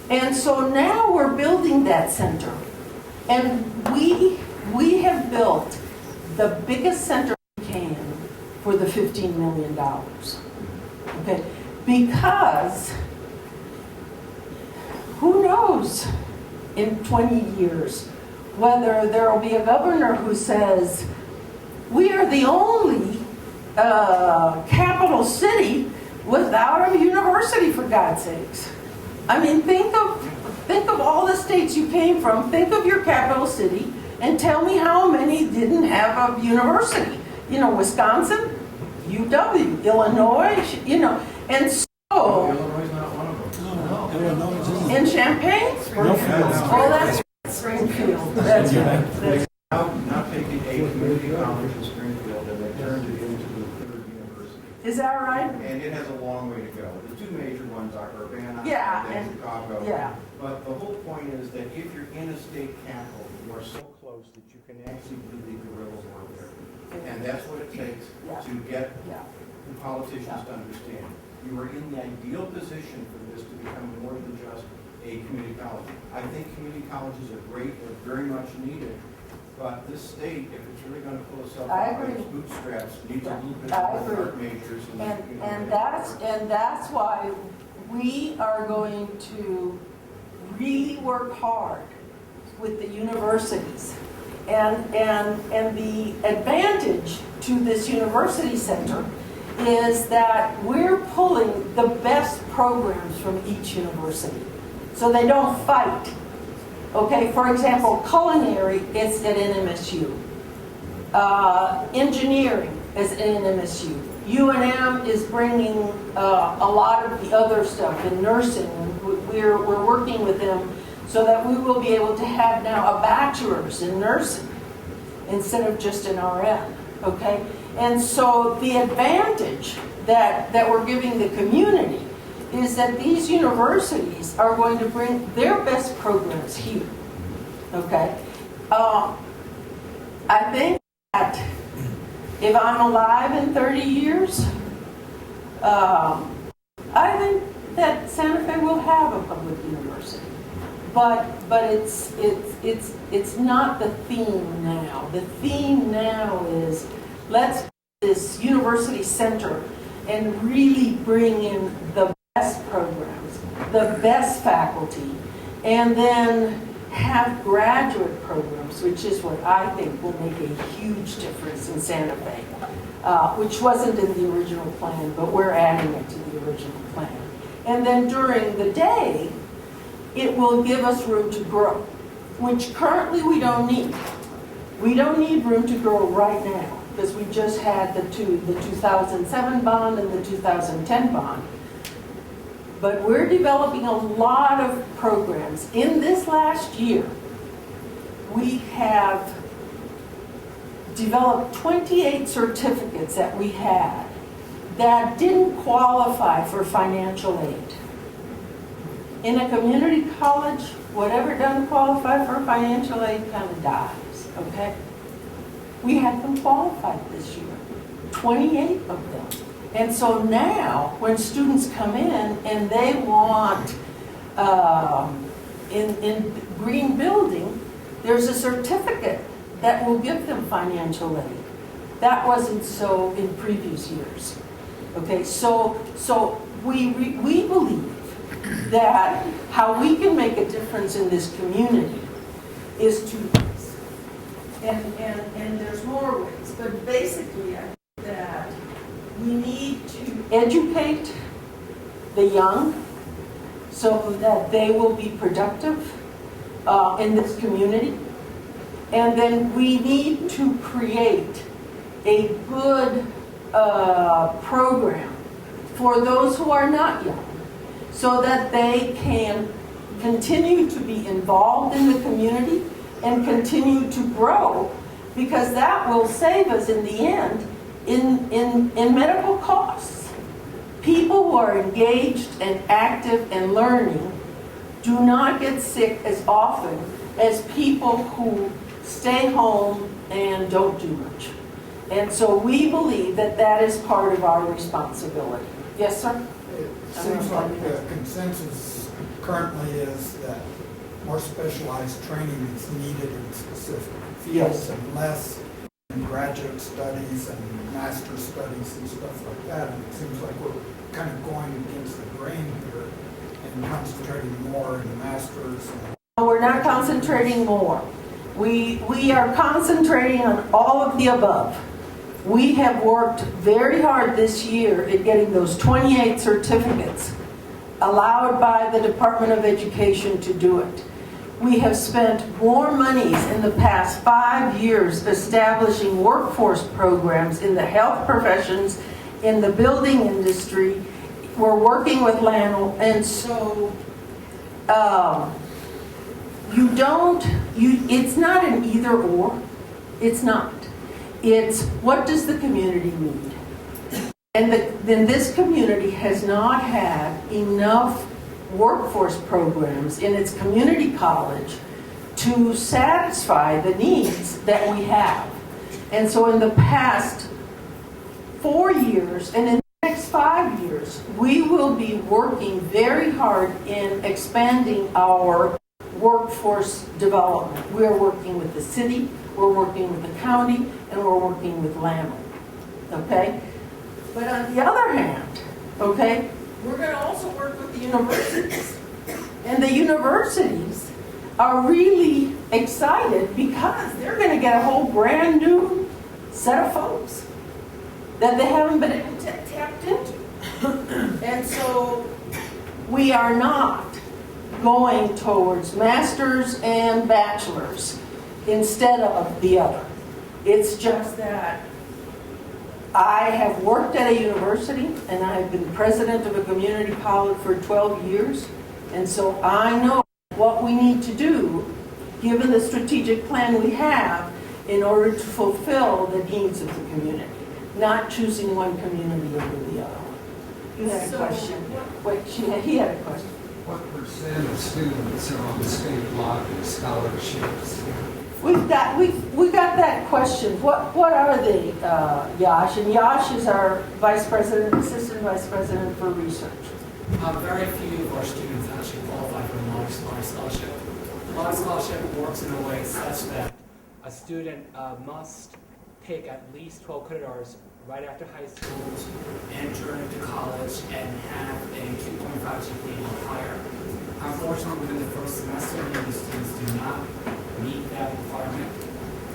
And so now we're building that center. And we have built the biggest center we can for the $15 million. Okay? Because who knows in 20 years whether there will be a governor who says, we are the only capital city without a university, for God's sakes. I mean, think of all the states you came from. Think of your capital city and tell me how many didn't have a university. Wisconsin, UW, Illinois, and so... Illinois is not one of them. In Champaign? Oh, that's Springfield. That's right. Now taking a community college in Springfield and they turned it into the third university. Is that right? And it has a long way to go. The two major ones are Urbana Yeah, and Chicago. Yeah. But the whole point is that if you're in a state capital, you are so close that you can actually do the guerrilla work there. And that's what it takes to get the politicians to understand. You are in the ideal position for this to become more than just a community college. I think community colleges are great, they're very much needed. But this state, if it's really going to pull itself out by its bootstraps, needs a little bit more art majors. And that's why we are going to really work hard with the universities. And the advantage to this university center is that we're pulling the best programs from each university, so they don't fight. Okay, for example, culinary is at NMSU. Engineering is at NMSU. UNM is bringing a lot of the other stuff in nursing. We're working with them so that we will be able to have now a bachelor's in nursing instead of just an RN. okay? And so the advantage that we're giving the community is that these universities are going to bring their best programs here, okay? I think that if I'm alive in 30 years, I think that Santa Fe will have a public university. But it's not the theme now. The theme now is let's this university center and really bring in the best programs, the best faculty, and then have graduate programs, which is what I think will make a huge difference in Santa Fe, which wasn't in the original plan, but we're adding it to the original plan. And then during the day, it will give us room to grow, which currently we don't need. We don't need room to grow right now, because we just had the 2007 bond and the 2010 bond. But we're developing a lot of programs. In this last year, we have developed 28 certificates that we had that didn't qualify for financial aid. In a community college, whatever doesn't qualify for financial aid kind of dies, okay? We had them qualified this year, 28 of them. And so now, when students come in and they want, in green building, there's a certificate that will give them financial aid. That wasn't so in previous years. Okay, so we believe that how we can make a difference in this community is to, and there's more ways, but basically I think that we need to educate the young so that they will be productive in this community. And then we need to create a good program for those who are not young so that they can continue to be involved in the community and continue to grow, because that will save us in the end in medical costs. People who are engaged and active and learning do not get sick as often as people who stay home and don't do much. And so we believe that that is part of our responsibility. Yes, sir? It seems like the consensus currently is that more specialized training is needed in specific fields Yes. and less in graduate studies and master's studies and stuff like that. And it seems like we're kind of going against the grain here and concentrating more in the master's. We're not concentrating more. We are concentrating on all of the above. We have worked very hard this year at getting those 28 certificates allowed by the Department of Education to do it. We have spent more monies in the past 5 years establishing workforce programs in the health professions, in the building industry. We're working with Lano, and so it's not an either or. It's not. It's what does the community need? And then this community has not had enough workforce programs in its community college to satisfy the needs that we have. And so in the past 4 years and in the next 5 years, we will be working very hard in expanding our workforce development. We're working with the city, we're working with the county, and we're working with Lano. Okay? But on the other hand, okay, we're going to also work with the universities. And the universities are really excited because they're going to get a whole brand new set of folks that they haven't been able to tap into. And so we are not going towards masters and bachelors instead of the other. It's just that I have worked at a university and I've been president of a community college for 12 years. And so I know what we need to do, given the strategic plan we have, in order to fulfill the needs of the community, not choosing one community over the other one. You had a So, question. Wait, he had a question. What percent of students are on state lottery scholarships? We got that question. What are they, Yash? And Yash is our vice president, assistant vice president for research. Very few of our students actually qualify for a lottery scholarship. The lottery scholarship works in a way such that a student must take at least 12 credit hours right after high school, enter into college, and have a 2.5 GPA or higher. Unfortunately, within the first semester, many of the students do not meet that requirement.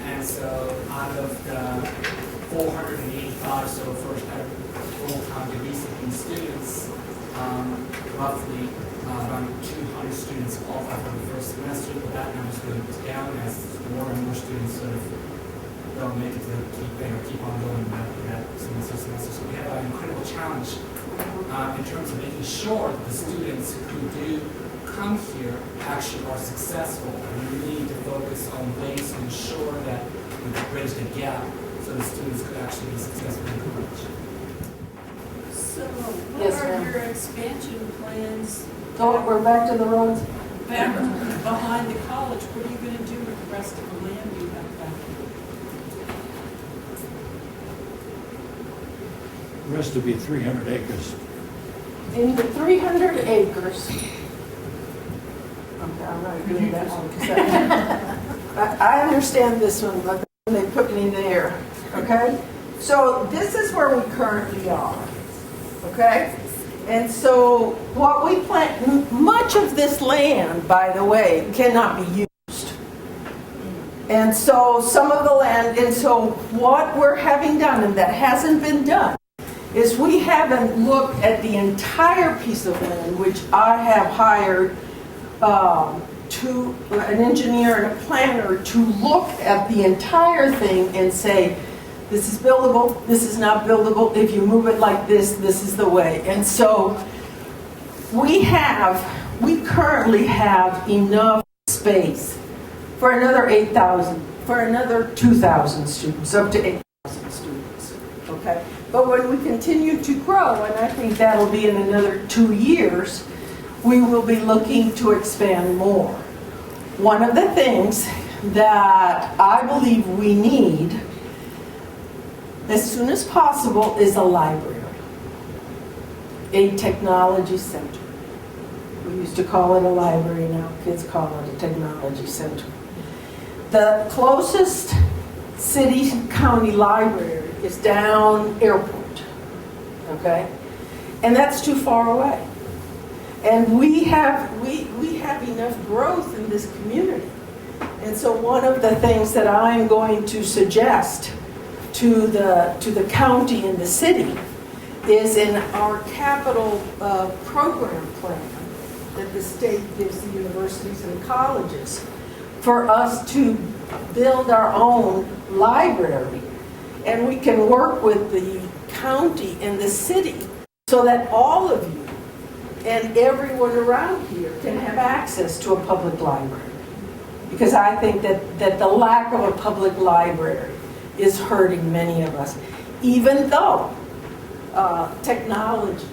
And so out of the 485 so first full-time degree-seeking students, roughly around 200 students qualify for the first semester, but that number is going down as more and more students sort of don't make it to keep on going that semester. So we have an incredible challenge in terms of making sure that the students who do come here actually are successful. And we need to focus on ways to ensure that we bridge the gap so the students could actually be successful in college. So what Yes, are ma'am. your expansion plans So we're back to the roads. back behind the college? What are you going to do with the rest of the land you have back? The rest will be 300 acres. In the 300 acres, okay, I'm not doing that one because I understand this one, but they put me there, okay? So this is where we currently are, okay? And so what we plant, much of this land, by the way, cannot be used. And so some of the land, and so what we're having done, and that hasn't been done, is we haven't looked at the entire piece of land, which I have hired an engineer and a planner to look at the entire thing and say, this is buildable, this is not buildable, if you move it like this, this is the way. And so we currently have enough space for another 8,000, for another 2,000 students, up to 8,000 students, okay? But when we continue to grow, and I think that'll be in another 2 years, we will be looking to expand more. One of the things that I believe we need as soon as possible is a library, a technology center. We used to call it a library, now kids call it a technology center. The closest city county library is down Airport, okay? And that's too far away. And we have enough growth in this community. And so one of the things that I'm going to suggest to the county and the city is in our capital program plan that the state gives the universities and colleges for us to build our own library. And we can work with the county and the city so that all of you and everyone around here can have access to a public library. Because I think that the lack of a public library is hurting many of us. Even though technology,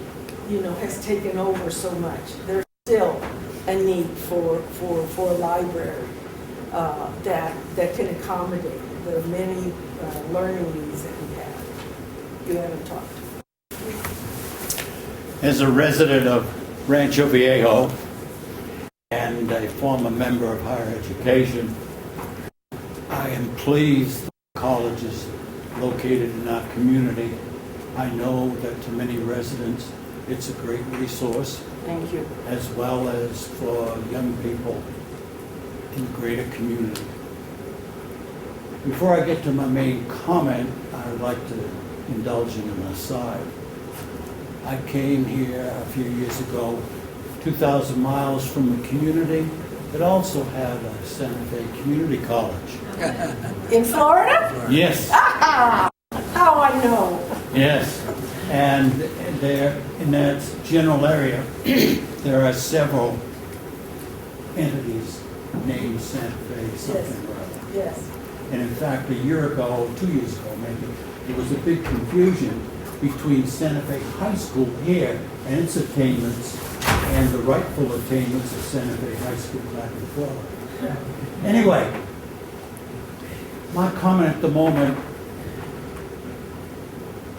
has taken over so much, there's still a need for a library that can accommodate the many learning needs that we have. You haven't talked. As a resident of Rancho Viejo and a former member of higher education, I am pleased the college is located in our community. I know that to many residents, it's a great resource. Thank you. As well as for young people in the greater community. Before I get to my main comment, I would like to indulge in an aside. I came here a few years ago, 2,000 miles from a community that also had a Santa Fe Community College. In Florida? Yes. How I know. Yes. And there, in that general area, there are several entities named Santa Fe something or other. Yes. And in fact, a year ago, 2 years ago maybe, there was a big confusion between Santa Fe High School here and its attainments and the rightful attainments of Santa Fe High School back in Florida. Anyway, my comment at the moment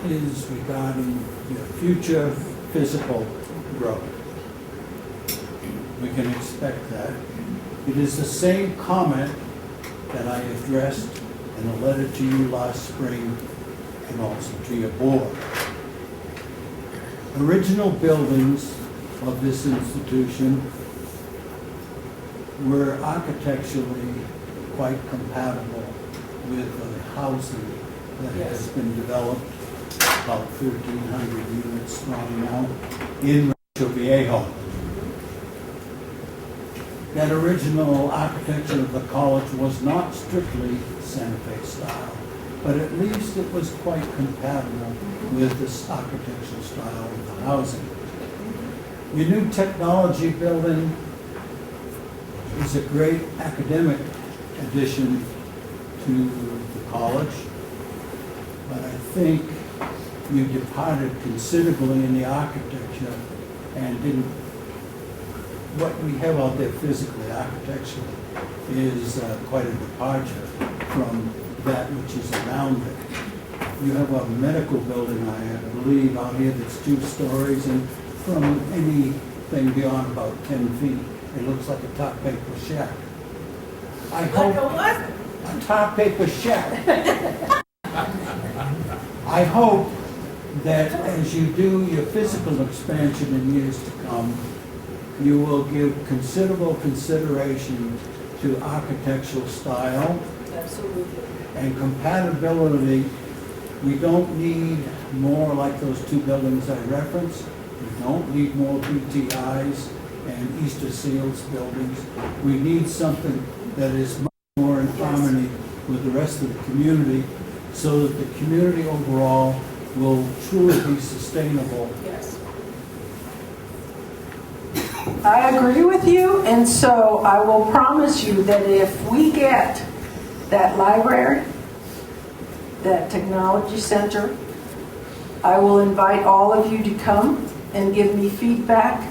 is regarding your future physical growth. We can expect that. It is the same comment that I addressed in a letter to you last spring and also to your board. Original buildings of this institution were architecturally quite compatible with the housing that has been developed, about 1,300 units strong now, in Rancho Viejo. That original architecture of the college was not strictly Santa Fe style, but at least it was quite compatible with this architectural style of the housing. Your new technology building is a great academic addition to the college, but I think you departed considerably in the architecture and didn't. What we have out there physically, architecturally, is quite a departure from that which is around it. You have a medical building, I believe, out here that's 2 stories, and from anything beyond about 10 feet, it looks like a top paper shack. I hope a top paper shack. I hope that as you do your physical expansion in years to come, you will give considerable consideration to architectural style. Absolutely. And compatibility. We don't need more like those 2 buildings I referenced. We don't need more BTIs and Easter Seals buildings. We need something that is much more in harmony with the rest of the community, so that the community overall will truly be sustainable. Yes. I agree with you, and so I will promise you that if we get that library, that technology center, I will invite all of you to come and give me feedback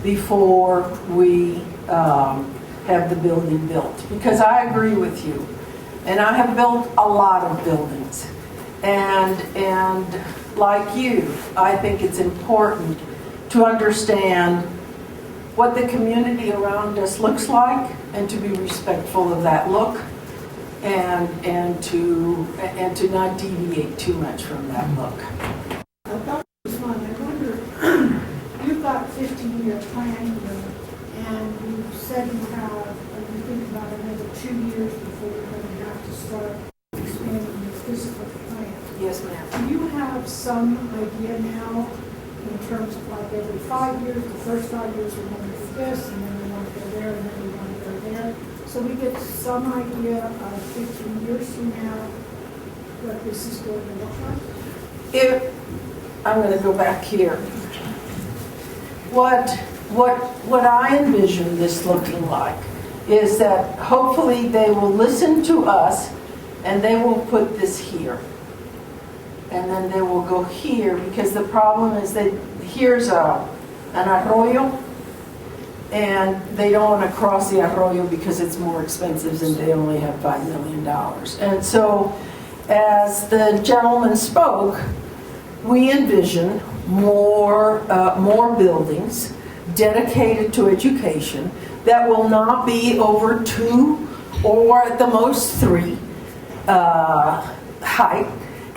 before we have the building built. Because I agree with you. And I have built a lot of buildings. And like you, I think it's important to understand what the community around us looks like and to be respectful of that look and to not deviate too much from that look. Dr. Guzman, I wonder, you've got 15-year plan here, and you said you have, you think about another 2 years before you're going to have to start expanding your physical plant. Yes, ma'am. Do you have some idea now in terms of like every 5 years, the first 5 years we want to do this, and then we want to go there, and then we want to go there? So we get some idea of 15 years from now what this is going to look like? I'm going to go back here. What I envision this looking like is that hopefully they will listen to us and they will put this here. And then they will go here, because the problem is that here's an arroyo, and they don't want to cross the arroyo because it's more expensive and they only have $5 million. And so, as the gentleman spoke, we envision more buildings dedicated to education that will not be over 2 or at the most 3 height.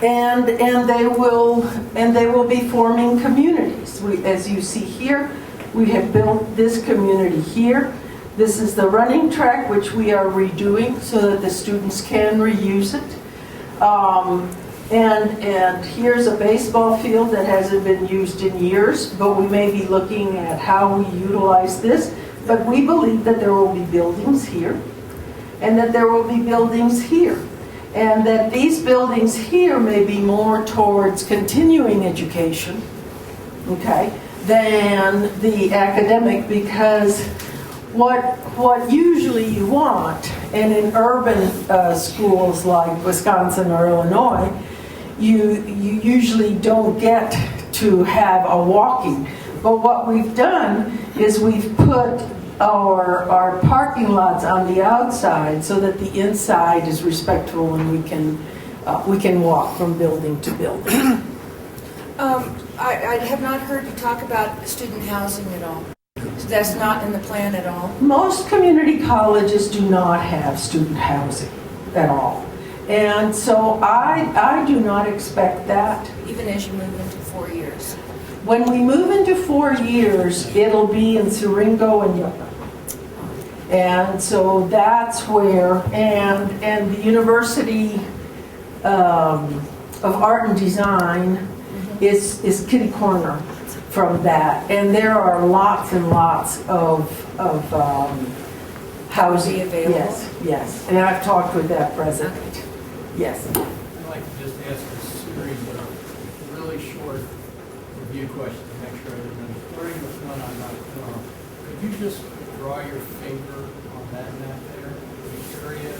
And they will be forming communities. As you see here, we have built this community here. This is the running track, which we are redoing so that the students can reuse it. And here's a baseball field that hasn't been used in years, but we may be looking at how we utilize this. But we believe that there will be buildings here, and that there will be buildings here. And that these buildings here may be more towards continuing education, okay, than the academic, because what usually you want And in urban schools like Wisconsin or Illinois, you usually don't get to have a walking. But what we've done is we've put our parking lots on the outside so that the inside is respectful and we can walk from building to building. I have not heard you talk about student housing at all. So that's not in the plan at all? Most community colleges do not have student housing at all. And so I do not expect that. Even as you move into 4 years? When we move into 4 years, it'll be in Siringo and Yucca. And so that's where, and the University of Art and Design is kitty corner from that. And there are lots and lots of housing available? Yes. And I've talked with that president. Yes. I'd like to just ask a series of really short review questions to make sure I didn't. Starting with one I'm not sure. Could you just draw your finger on that map there? The area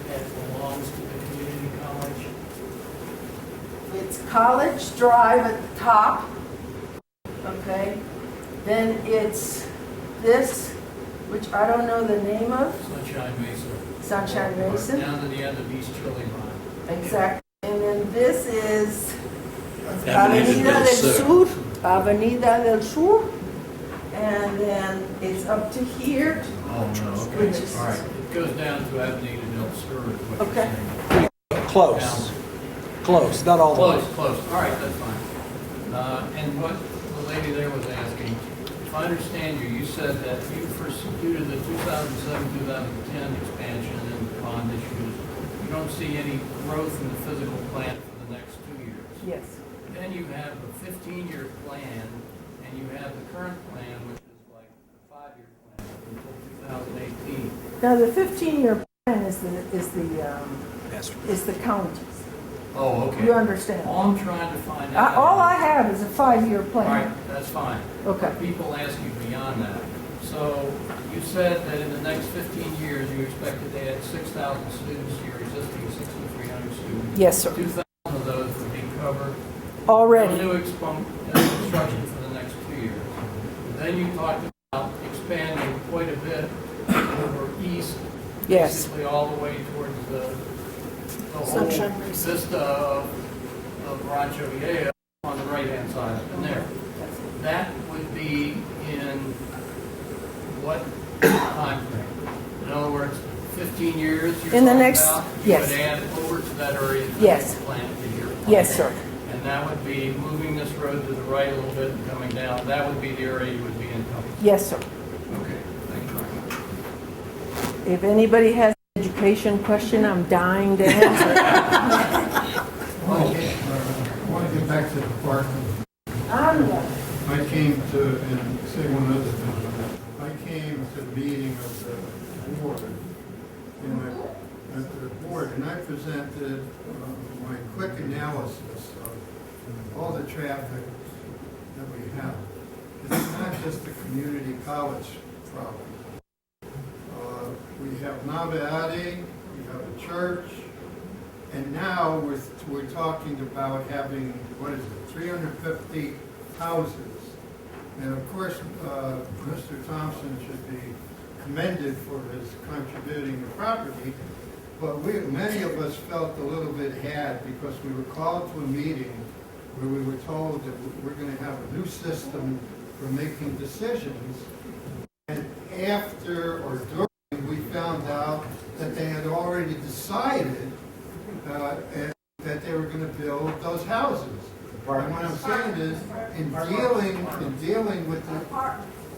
that belongs to the community college? It's College Drive at the top, okay? Then it's this, which I don't know the name of. Sunshine Mesa. Sunshine Mesa. Down to the end of East Chili Line. Exactly. And then this is Avenida del Sur. Avenida del Sur. And then it's up to here. Oh, no, okay. Which is- All right. It goes down to Avenida del Sur is what Okay. you're saying. Close. Close, not all the way. Close. All right, that's fine. And what the lady there was asking, if I understand you, you said that due to the 2007-2010 expansion and bond issues, you don't see any growth in the physical plant for the next 2 years. Yes. Then you have a 15-year plan, and you have the current plan, which is like a 5-year plan up until 2018. Now, the 15-year plan is the county's. Oh, okay. You understand? All I'm trying to find out. All I have is a 5-year All plan. right, that's fine. Okay. People ask you beyond that. So you said that in the next 15 years, you expected to add 6,000 students to your existing 6,300 students. Yes, sir. 2,000 of those would be covered. Already. No new construction for the next 2 years. Then you talked about expanding quite a bit over east. Yes. Basically all the way towards the whole Sunshine. vista of Rancho Viejo on the right-hand side up in there. That would be in what time frame? In other words, 15 years you're In the talking next- about? yes. You would add over to that area to Yes. plant to your plant. Yes, sir. And that would be moving this road to the right a little bit and coming down. That would be the area you would be in. Yes, sir. Okay, thank you very much. If anybody has an education question, I'm dying to answer. I want to get back to the parking. I came to, and say one other thing. I came to the meeting of the board, and I presented my quick analysis of all the traffic that we have. It's not just the community college problem. We have Naveade, we have a church, and now we're talking about having, 350 houses. And of course, Mr. Thompson should be commended for his contributing the property, but many of us felt a little bit had because we were called to a meeting where we were told that we're going to have a new system for making decisions. And after or during, we found out that they had already decided that they were going to build those houses. And what I'm saying is, in dealing with the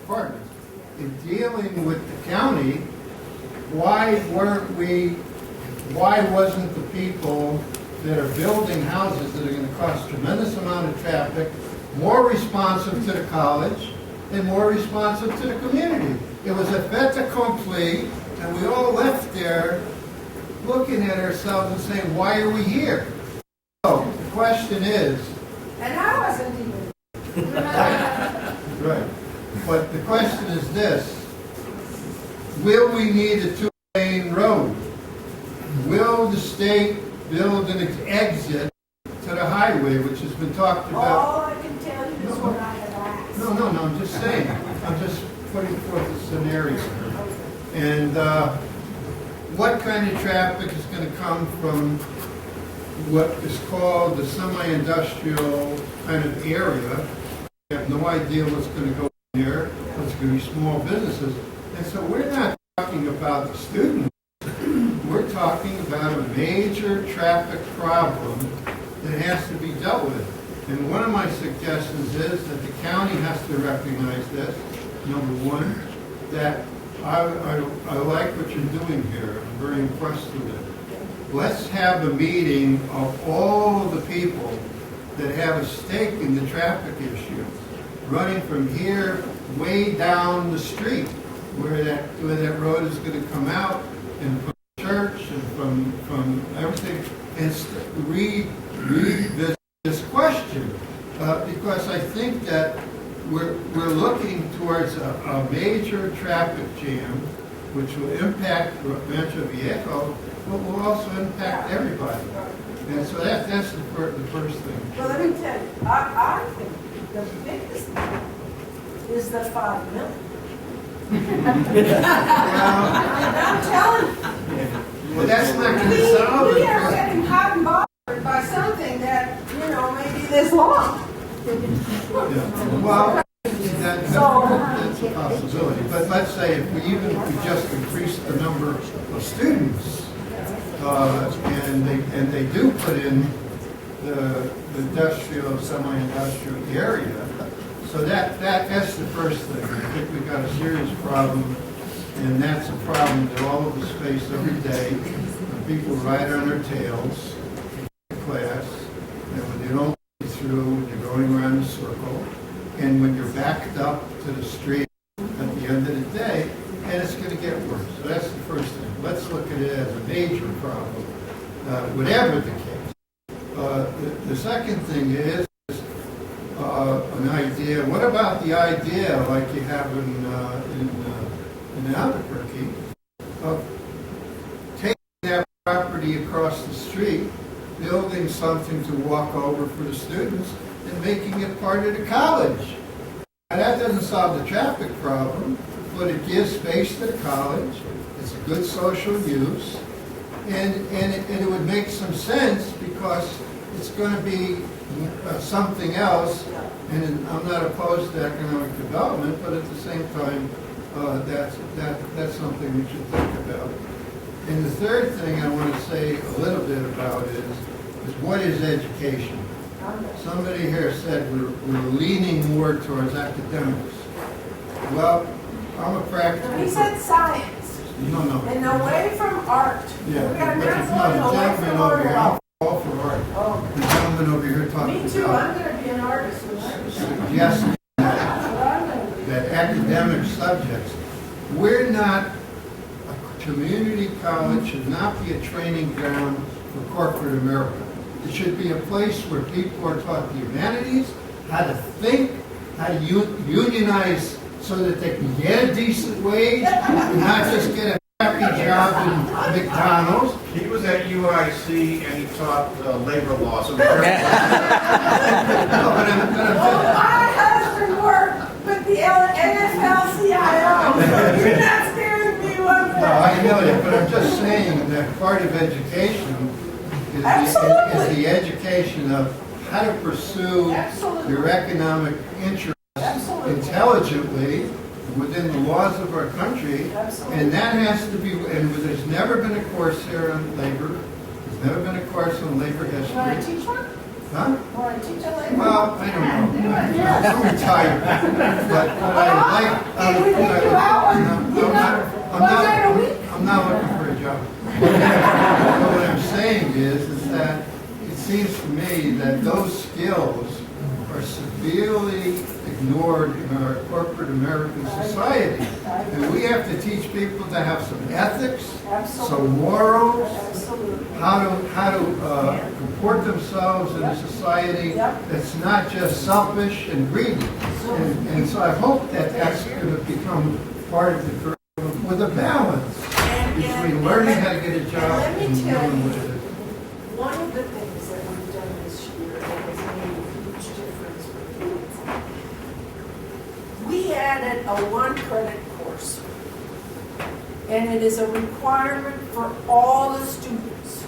apartments, in dealing with the county, why wasn't the people that are building houses that are going to cost a tremendous amount of traffic more responsive to the college and more responsive to the community? It was a fait accompli, and we all left there looking at ourselves and saying, why are we here? So the question is, And I wasn't even. right, but the question is this: will we need a two-lane road? state build an exit to the highway, which has been talked about. All I can tell you is what I have asked. No, I'm just saying. I'm just putting forth a scenario. And what kind of traffic is going to come from what is called the semi-industrial kind of area? We have no idea what's going to go there. It's going to be small businesses. And so we're not talking about the students. We're talking about a major traffic problem that has to be dealt with. And one of my suggestions is that the county has to recognize this, number one, that I like what you're doing here. I'm very impressed with it. Let's have a meeting of all the people that have a stake in the traffic issue, running from here way down the street, where that road is going to come out, and from church and from everything, and revisit this question, because I think that we're looking towards a major traffic jam, which will impact Rancho Viejo, but will also impact everybody. And so that's the first thing. Well, let me tell you, I think the biggest thing is the 5 million. I'm telling you. Well, that's not going to solve it. We are getting hot and bothered by something that, maybe this long. Well, that's a possibility. But let's say if we just increase the number of students, and they do put in the industrial, semi-industrial area, so that's the first thing. I think we've got a serious problem, and that's a problem that all of us face every day. When people ride on their tails in class, and when they don't get through, they're going around the circle, and when you're backed up to the street at the end of the day, and it's going to get worse. So that's the first thing. Let's look at it as a major problem, whatever the case. The second thing is an idea. What about the idea, like you have in Albuquerque, of taking that property across the street, building something to walk over for the students, and making it part of the college? Now, that doesn't solve the traffic problem, but it gives space to the college. It's a good social use, and it would make some sense because it's going to be something else. And I'm not opposed to economic development, but at the same time, that's something we should think about. And the third thing I want to say a little bit about is what is education? Somebody here said we're leaning more towards academics. Well, I'm a practical. He said science. No. And away from art. Yeah, We got but enough away gentleman from over art. here, I'm all for art. The gentleman over here talking Me too, about I'm going to be an artist. suggesting that academic subjects. We're not, a community college should not be a training ground for corporate America. It should be a place where people are taught the humanities, how to think, how to unionize so that they can get a decent wage and not just get a crappy job in McDonald's. He was at UIC and he taught labor laws. My husband worked with the AFL-CIO, so you're not scaring me one bit. No, I know that, but I'm just saying that part of education is the education of how to pursue your economic interests intelligently within the laws of our country. And that has to be, and there's never been a course here on labor. There's never been a course on labor history. You want to teach one? Huh? You want to teach a labor? Well, I don't know. I'm retired. But I'm not looking for a job. What I'm saying is that it seems to me that those skills are severely ignored in our corporate American society. And we have to teach people to have some ethics, some morals, how to comport themselves in a society that's not just selfish and greedy. And so I hope that that's going to become part of the curriculum with a balance between learning how to get a job and knowing what it is. added a 1-credit course. And it is a requirement for all the students,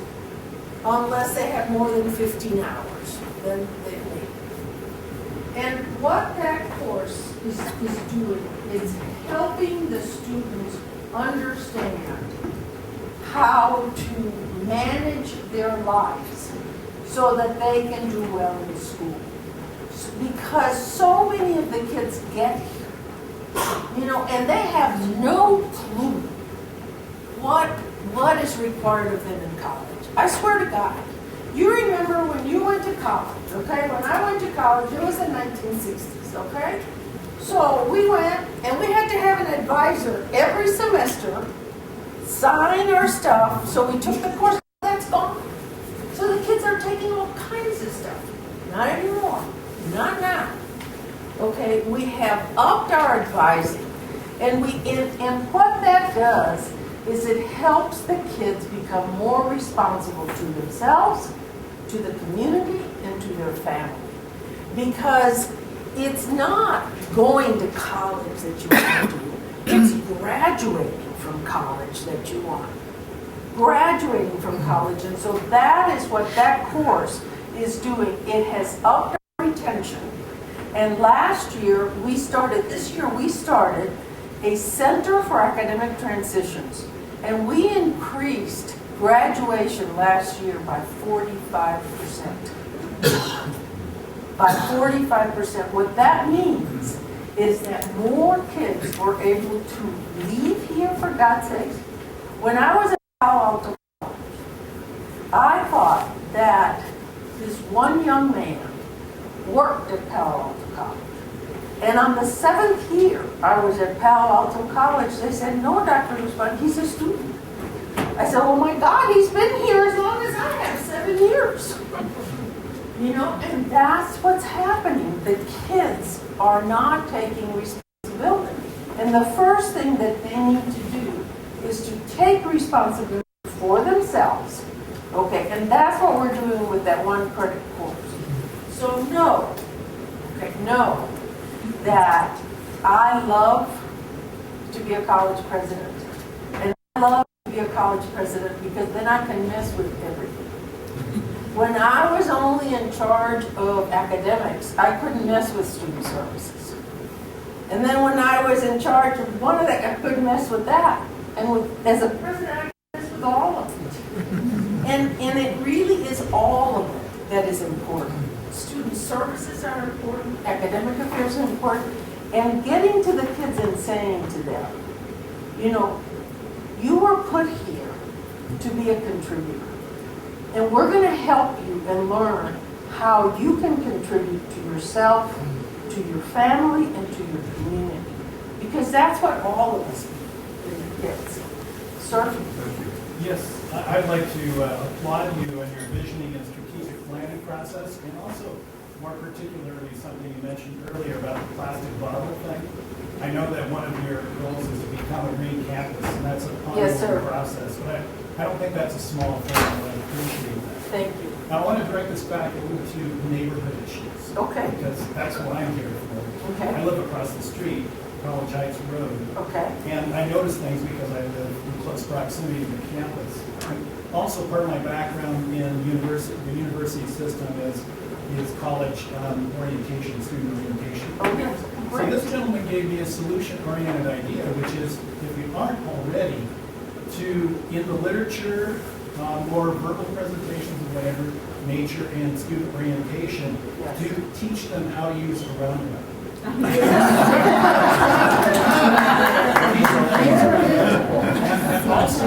unless they have more than 15 hours, then they leave. And what that course is doing is helping the students understand how to manage their lives so that they can do well in school. Because so many of the kids get here, and they have no clue what is required of them in college. I swear to God. You remember when you went to college, okay? When I went to college, it was the 1960s, okay? So we went, and we had to have an advisor every semester sign our stuff, so we took the course. That's gone. So the kids are taking all kinds of stuff. Not anymore. Not now. Okay, we have upped our advising, and what that does is it helps the kids become more responsible to themselves, to the community, and to their family. Because it's not going to college that you want to do, it's graduating from college that you want. Graduating from college, and so that is what that course is doing. It has upped our retention. And this year we started a Center for Academic Transitions. And we increased graduation last year by 45%. By 45%. What that means is that more kids were able to leave here, for God's sakes. When I was at Palo Alto College, I thought that this one young man worked at Palo Alto College. And on the 7th year I was at Palo Alto College, they said, no, Dr. Guzman, he's a student. I said, oh my God, he's been here as long as I have, 7 years. And that's what's happening. The kids are not taking responsibility. And the first thing that they need to do is to take responsibility for themselves. Okay, and that's what we're doing with that 1-credit course. So know that I love to be a college president. And I love to be a college president because then I can mess with everything. When I was only in charge of academics, I couldn't mess with student services. And then when I was in charge of one of that, I couldn't mess with that. And as a president, I could mess with all of it. And it really is all of it that is important. Student services are important, academic affairs are important, and getting to the kids and saying to them, you were put here to be a contributor. And we're going to help you and learn how you can contribute to yourself, to your family, and to your community. Because that's what all of us do, the kids. Sir? Yes, I'd like to applaud you on your visioning and strategic planning process, and also more particularly something you mentioned earlier about the plastic bottle thing. I know that one of your goals is to become a green campus, and that's an ongoing process. But I don't think that's a small thing. I appreciate that. Thank you. Now, I want to direct this back a little to neighborhood issues. Okay. Because that's what I'm here for. Okay. I live across the street, College Heights Road. Okay. And I notice things because I live in close proximity to the campus. Also, part of my background in the university system is college orientation, student orientation. Oh, yes. So this gentleman gave me a solution-oriented idea, which is, if we aren't already, in the literature or verbal presentations of whatever nature and student orientation, to teach them how to use a roundabout. And also,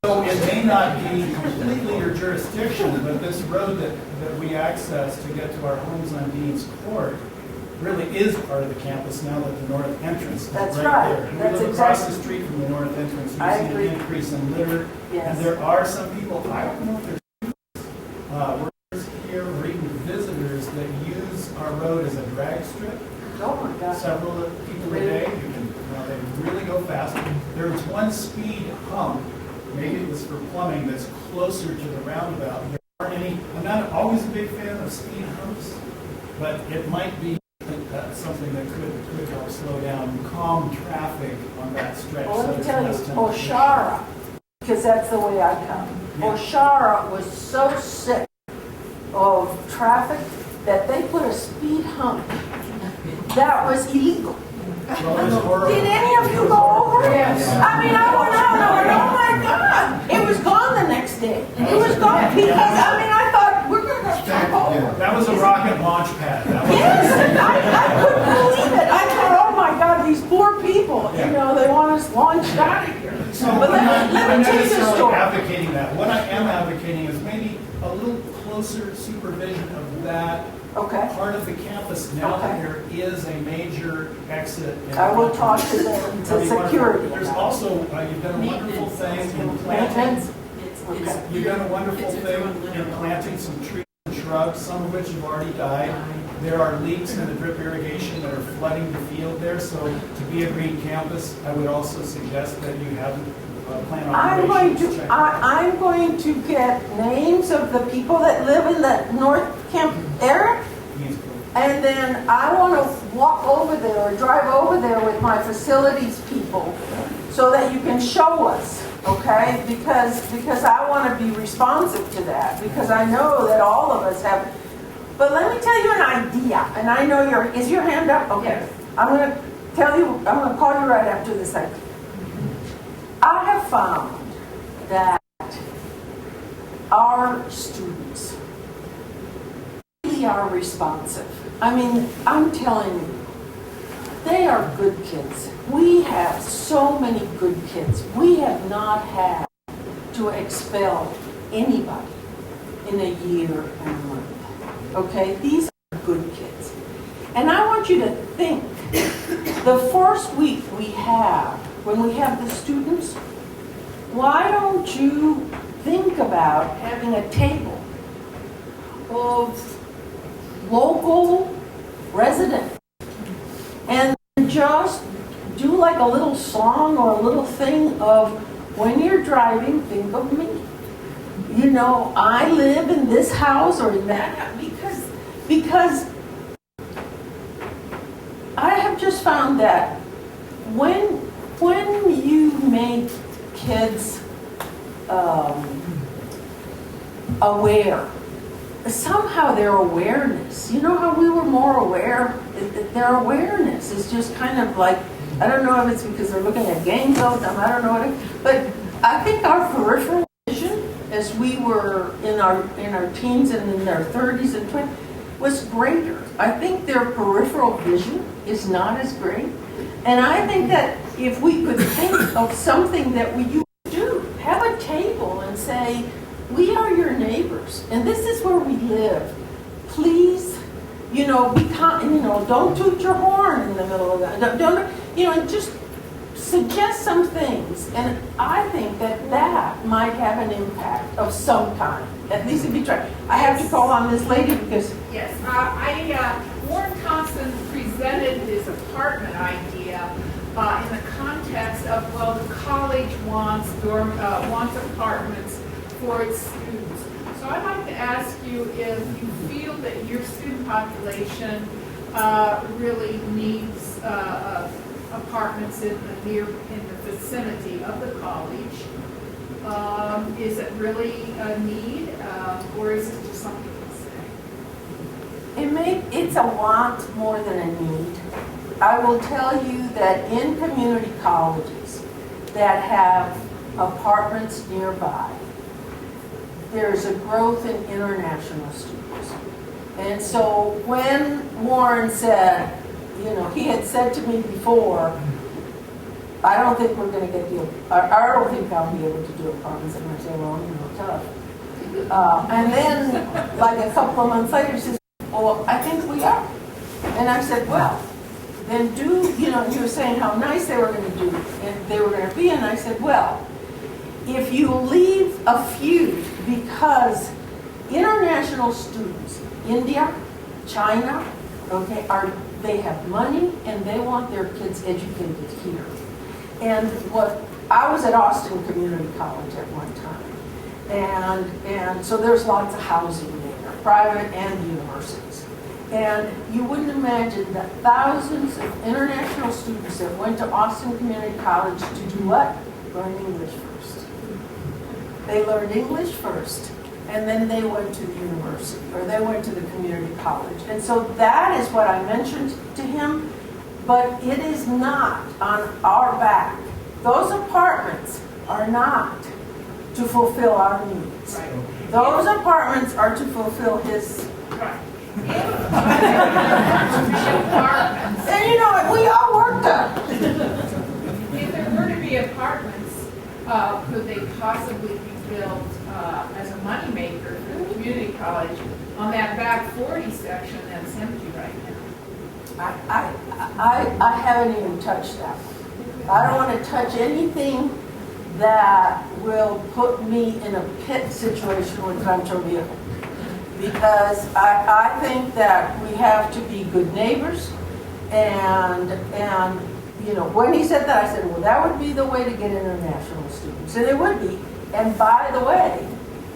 so it may not be completely your jurisdiction, but this road that we access to get to our homes on Dean's Court really is part of the campus now that the north entrance is right there. And we live across the street from the north entrance. You see an increase in litter. Yes. And there are some people, I don't know if there's workers here or even visitors that use our road as a drag strip. Oh my God. Several people a day. They really go fast. There's one speed hump, maybe it was for plumbing, that's closer to the roundabout. There aren't any. I'm not always a big fan of speed humps, but it might be a that's something that could help slow down, calm traffic on that stretch. Well, so let me there's tell you, less temperature. Oshara, because that's the way I come. Oshara was so sick of traffic that they put a speed hump that was illegal. Did any of you go over it? I mean, I went out and I went, oh my God. It was gone the next day. It was gone because, I mean, I thought, we're going to jump over. That was a rocket launch pad. That was Yes, I couldn't believe it. I thought, oh my God, these poor people, you know, they want us launched out of here. But let me I'm not tell you the necessarily story. advocating that. What I am advocating is maybe a little closer supervision of that part of the campus now that there is a major exit. I will talk to the security. There's also, you've done a wonderful thing in planting. You've done a wonderful thing in planting some trees and shrubs, some of which have already died. There are leaks in the drip irrigation that are flooding the field there, so to be a green campus, I would also suggest that you have plant operations. I'm going to get names of the people that live in the North Camp area, and then I want to walk over there or drive over there with my facilities people so that you can show us, okay? Because I want to be responsive to that, because I know that all of us have. But let me tell you an idea, and I know is your hand up? Okay. Yes. I'm going to tell you, I'm going to call you right after this idea. I have found that our students really are responsive. I mean, I'm telling you, they are good kids. We have so many good kids. We have not had to expel anybody in a year and a month. Okay? These are good kids. And I want you to think, the first week we have, when we have the students, why don't you think about having a table of local residents and just do like a little song or a little thing of, when you're driving, think of me. You know, I live in this house or in that house, because I have just found that when you make kids aware, somehow their awareness, you know how we were more aware? Their awareness is just kind of like, I don't know if it's because they're looking at games all the time, I don't know what it is, but I think our peripheral vision, as we were in our teens and in their 30s and 20s, was greater. I think their peripheral vision is not as great. And I think that if we could think of something that we used to do, have a table and say, we are your neighbors, and this is where we live. Please, you know, don't toot your horn in the middle of that. Don't, just suggest some things. And I think that might have an impact of some kind. At least if you try. I have to call on this lady because... Yes, Warren Thompson presented his apartment idea in the context of, well, the college wants apartments for its students. So I'd like to ask you if you feel that your student population really needs apartments in the vicinity of the college. Is it really a need, or is it just something to say? It's a want more than a need. I will tell you that in community colleges that have apartments nearby, there's a growth in international students. And so when Warren said, he had said to me before, I don't think we're going to get I don't think I'll be able to do apartments. And I say, well, tough. And then, like a couple of months later, he says, well, I think we are. And I said, well, then you were saying how nice they were going to do and they were going to be. And I said, well, if you leave a few, because international students, India, China, they have money and they want their kids educated here. And I was at Austin Community College at one time, and so there's lots of housing there, private and universities. And you wouldn't imagine that thousands of international students that went to Austin Community College to do what? Learn English first. They learned English first, and then they went to the university, or they went to the community college. And so that is what I mentioned to him, but it is not on our back. Those apartments are not to fulfill our needs. Right. Those apartments are to fulfill his. Right. Apartments. And you know, we all worked up. If there were to be apartments, could they possibly be built as a moneymaker for the community college on that back 40 section that's empty right now? I haven't even touched that. I don't want to touch anything that will put me in a pit situation with Rancho Viejo. Because I think that we have to be good neighbors, and you know, when he said that, I said, well, that would be the way to get international students, and it would be. And by the way,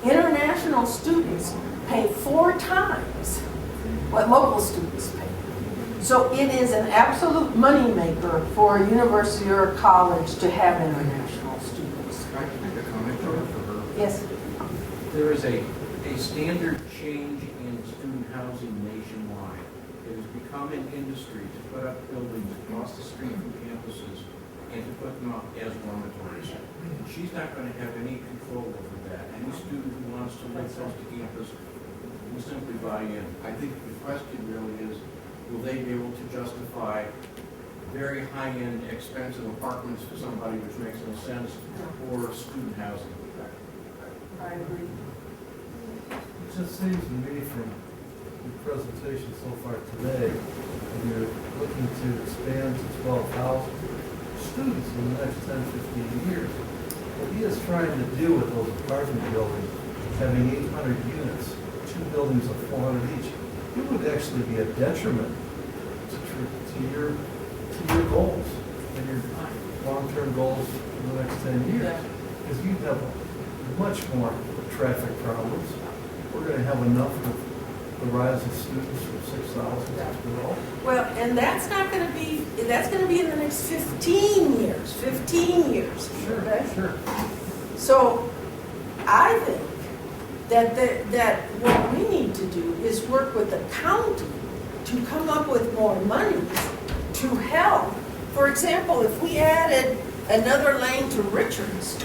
international students pay 4 times what local students pay. So it is an absolute moneymaker for a university or a college to have international students. Can I make a comment for her? Yes. There is a standard change in student housing nationwide. It has become an industry to put up buildings across the street from campuses and to put them up as dormitories. She's not going to have any control over that. Any student who wants to live close to campus will simply buy in. I think the question really is, will they be able to justify very high-end, expensive apartments for somebody, which makes no sense, or student housing? I agree. It just seems to me from your presentation so far today, and you're looking to expand to 12,000 students in the next 10, 15 years. What he is trying to do with those apartment buildings, having 800 units, 2 buildings of 400 each, it would actually be a detriment to your goals and your long-term goals for the next 10 years. Because you have much more traffic problems. We're going to have enough with the rise of students from 6,000 to 12. Well, and that's not going to be, that's going to be in the next 15 years, 15 years. Sure, okay? sure. So I think that what we need to do is work with the county to come up with more money to help. For example, if we added another lane to Richards,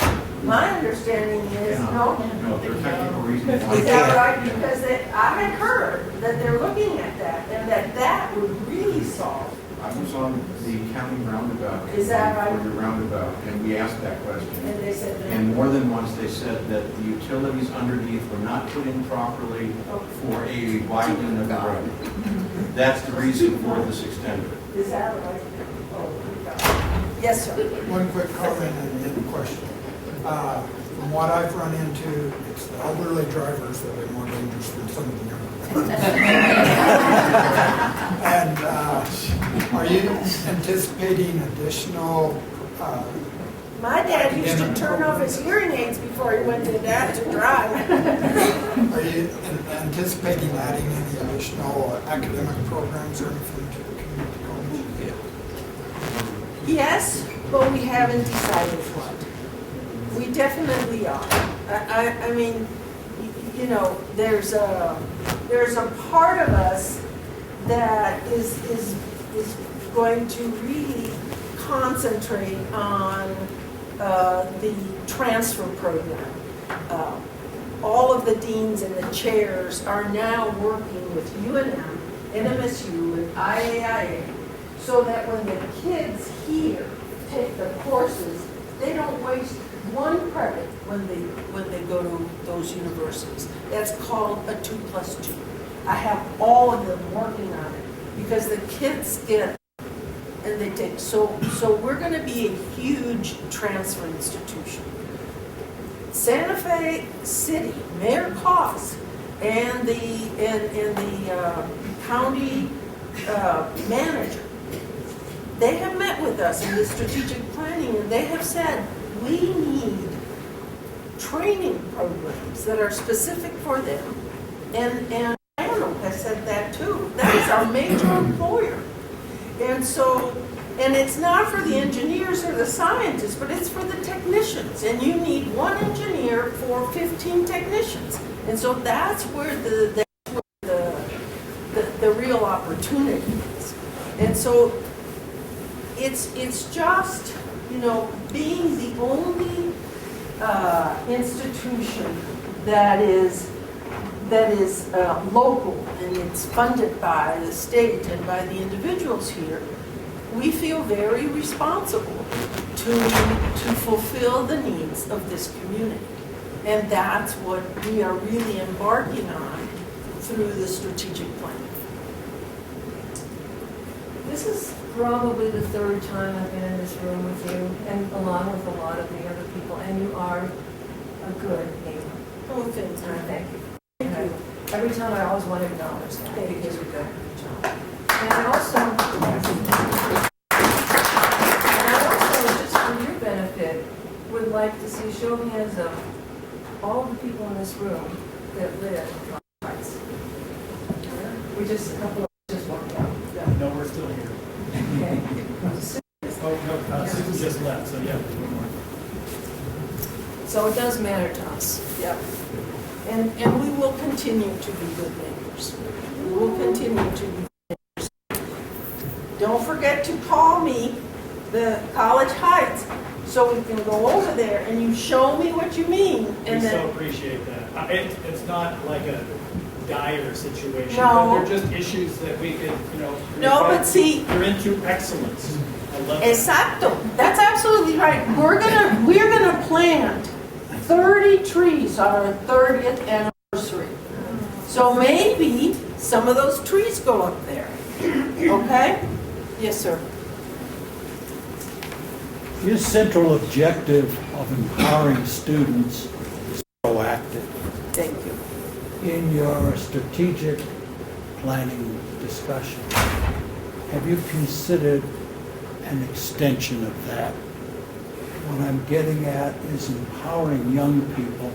my understanding is, No, there are technical reasons why. is that right? Because I had heard that they're looking at that, and that would really solve. I was on the county roundabout. Is that right? For your roundabout, and we asked that question. And they said no. And more than once, they said that the utilities underneath were not put in properly for a widening of the road. That's the reason for this extender. Is that right? Oh, yes, sir. One quick comment and then a question. From what I've run into, it's the elderly drivers that are more dangerous than some of the younger ones. And are you anticipating additional? My dad used to turn off his hearing aids before he went to drive. Are you anticipating adding any additional academic programs or anything to the community college? Yes, but we haven't decided what. We definitely are. I mean, you know, there's a part of us that is going to really concentrate on the transfer program. All of the deans and the chairs are now working with UNM, NMSU, and IAIA, so that when the kids here take the courses, they don't waste 1 credit when they go to those universities. That's called a 2+2. I have all of them working on it because the kids get and they take. So we're going to be a huge transfer institution. Santa Fe City, Mayor Koss, and the county manager, they have met with us in the strategic planning, and they have said, we need training programs that are specific for them. And I don't know, I said that too. That is is our major employer. And so, and it's not for the engineers or the scientists, but it's for the technicians. And you need one engineer for 15 technicians. And so that's where the real opportunity is. And so it's just, you know, being the only institution that is local and it's funded by the state and by the individuals here, we feel very responsible to fulfill the needs of this community. And that's what we are really embarking on through the strategic plan. This is probably the third time I've been in this room with you, and along with a lot of the other people, and you are a good neighbor. Oh, thank you. Thank you. And every time I always want to acknowledge that because you've done a good job. And I also, just for your benefit, would like to see a show of hands of all the people in this room that live in Heights. We just, a couple of us just walked out. No, we're still here. Okay. Oh, no, Susan just left, so yeah. So it does matter to us. Yep. And we will continue to be good neighbors. We will continue to be good neighbors. Don't forget to call me, the College Heights, so we can go over there and you show me what you mean. And We then, so appreciate that. It's not like a dire situation, No. but they're just issues that we could, you know. No, but see- You're into excellence. I love that. Exacto. That's absolutely right. We're gonna plant 30 trees on our 30th anniversary. So maybe some of those trees go up there. Okay? Yes, sir. Your central objective of empowering students is proactive. Thank you. In your strategic planning discussion, have you considered an extension of that? What I'm getting at is empowering young people,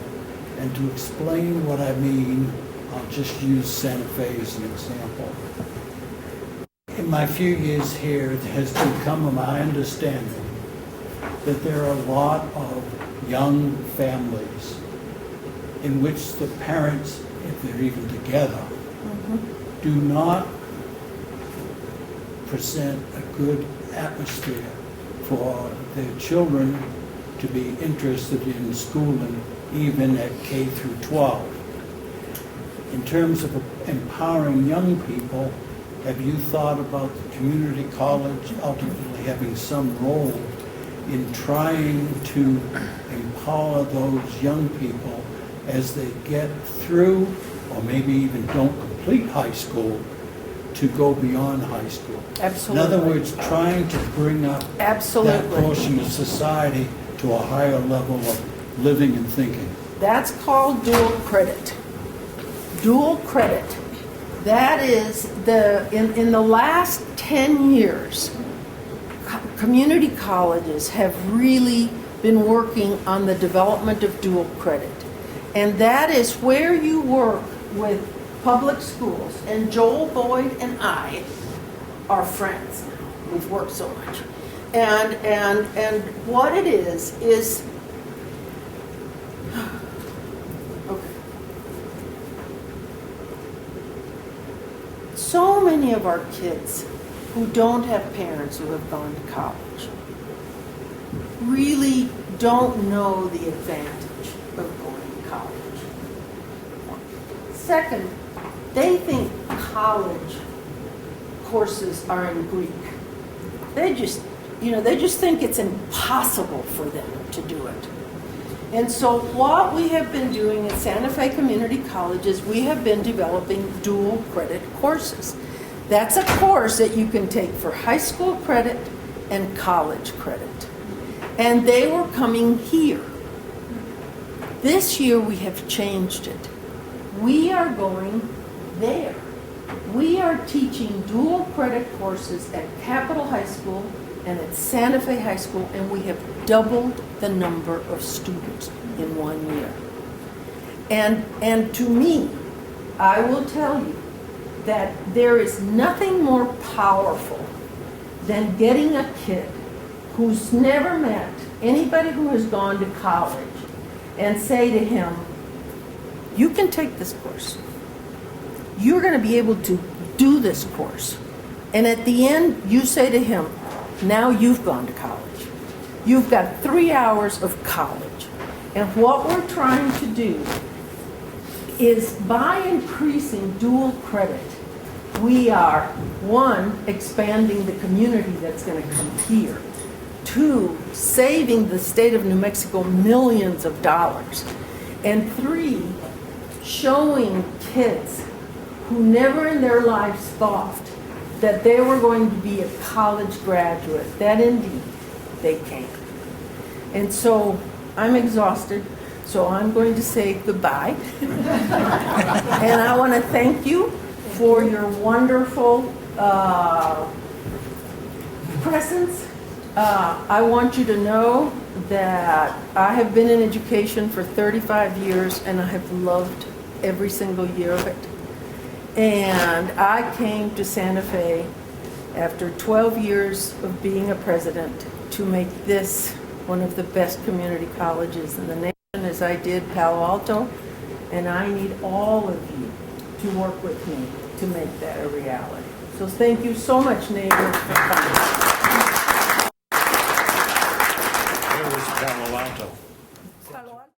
and to explain what I mean, I'll just use Santa Fe as an example. In my few years here, it has become my understanding that there are a lot of young families in which the parents, if they're even together, do not present a good atmosphere for their children to be interested in schooling, even at K through 12. In terms of empowering young people, have you thought about the community college ultimately having some role in trying to empower those young people as they get through, or maybe even don't complete high school, to go beyond high school? Absolutely. In other words, trying to bring up Absolutely. that portion of society to a higher level of living and thinking. That's called dual credit. Dual credit. That is in the last 10 years, community colleges have really been working on the development of dual credit. And that is where you work with public schools. And Joel Boyd and I are friends now. We've worked so much. And what it is okay. So many of our kids who don't have parents who have gone to college really don't know the advantage of going to college. Second, they think college courses are in Greek. They just think it's impossible for them to do it. And so what we have been doing at Santa Fe Community College is we have been developing dual credit courses. That's a course that you can take for high school credit and college credit. And they were coming here. This year we have changed it. We are going there. We are teaching dual credit courses at Capitol High School and at Santa Fe High School, and we have doubled the number of students in 1 year. And to me, I will tell you, that there is nothing more powerful than getting a kid who's never met anybody who has gone to college and say to him, you can take this course. You're going to be able to do this course. And at the end, you say to him, now you've gone to college. You've got 3 hours of college. And what we're trying to do is by increasing dual credit, we are, one, expanding the community that's going to come here. Two, saving the state of New Mexico millions of dollars. And three, showing kids who never in their lives thought that they were going to be a college graduate, that indeed they can. And so I'm exhausted, so I'm going to say goodbye. And I want to thank you for your wonderful presence. I want you to know that I have been in education for 35 years and I have loved every single year of it. And I came to Santa Fe after 12 years of being a president to make this one of the best community colleges in the nation, as I did Palo Alto, and I need all of you to work with me to make that a reality. So thank you so much, neighbors, for coming. It was Palo Alto. Palo Alto.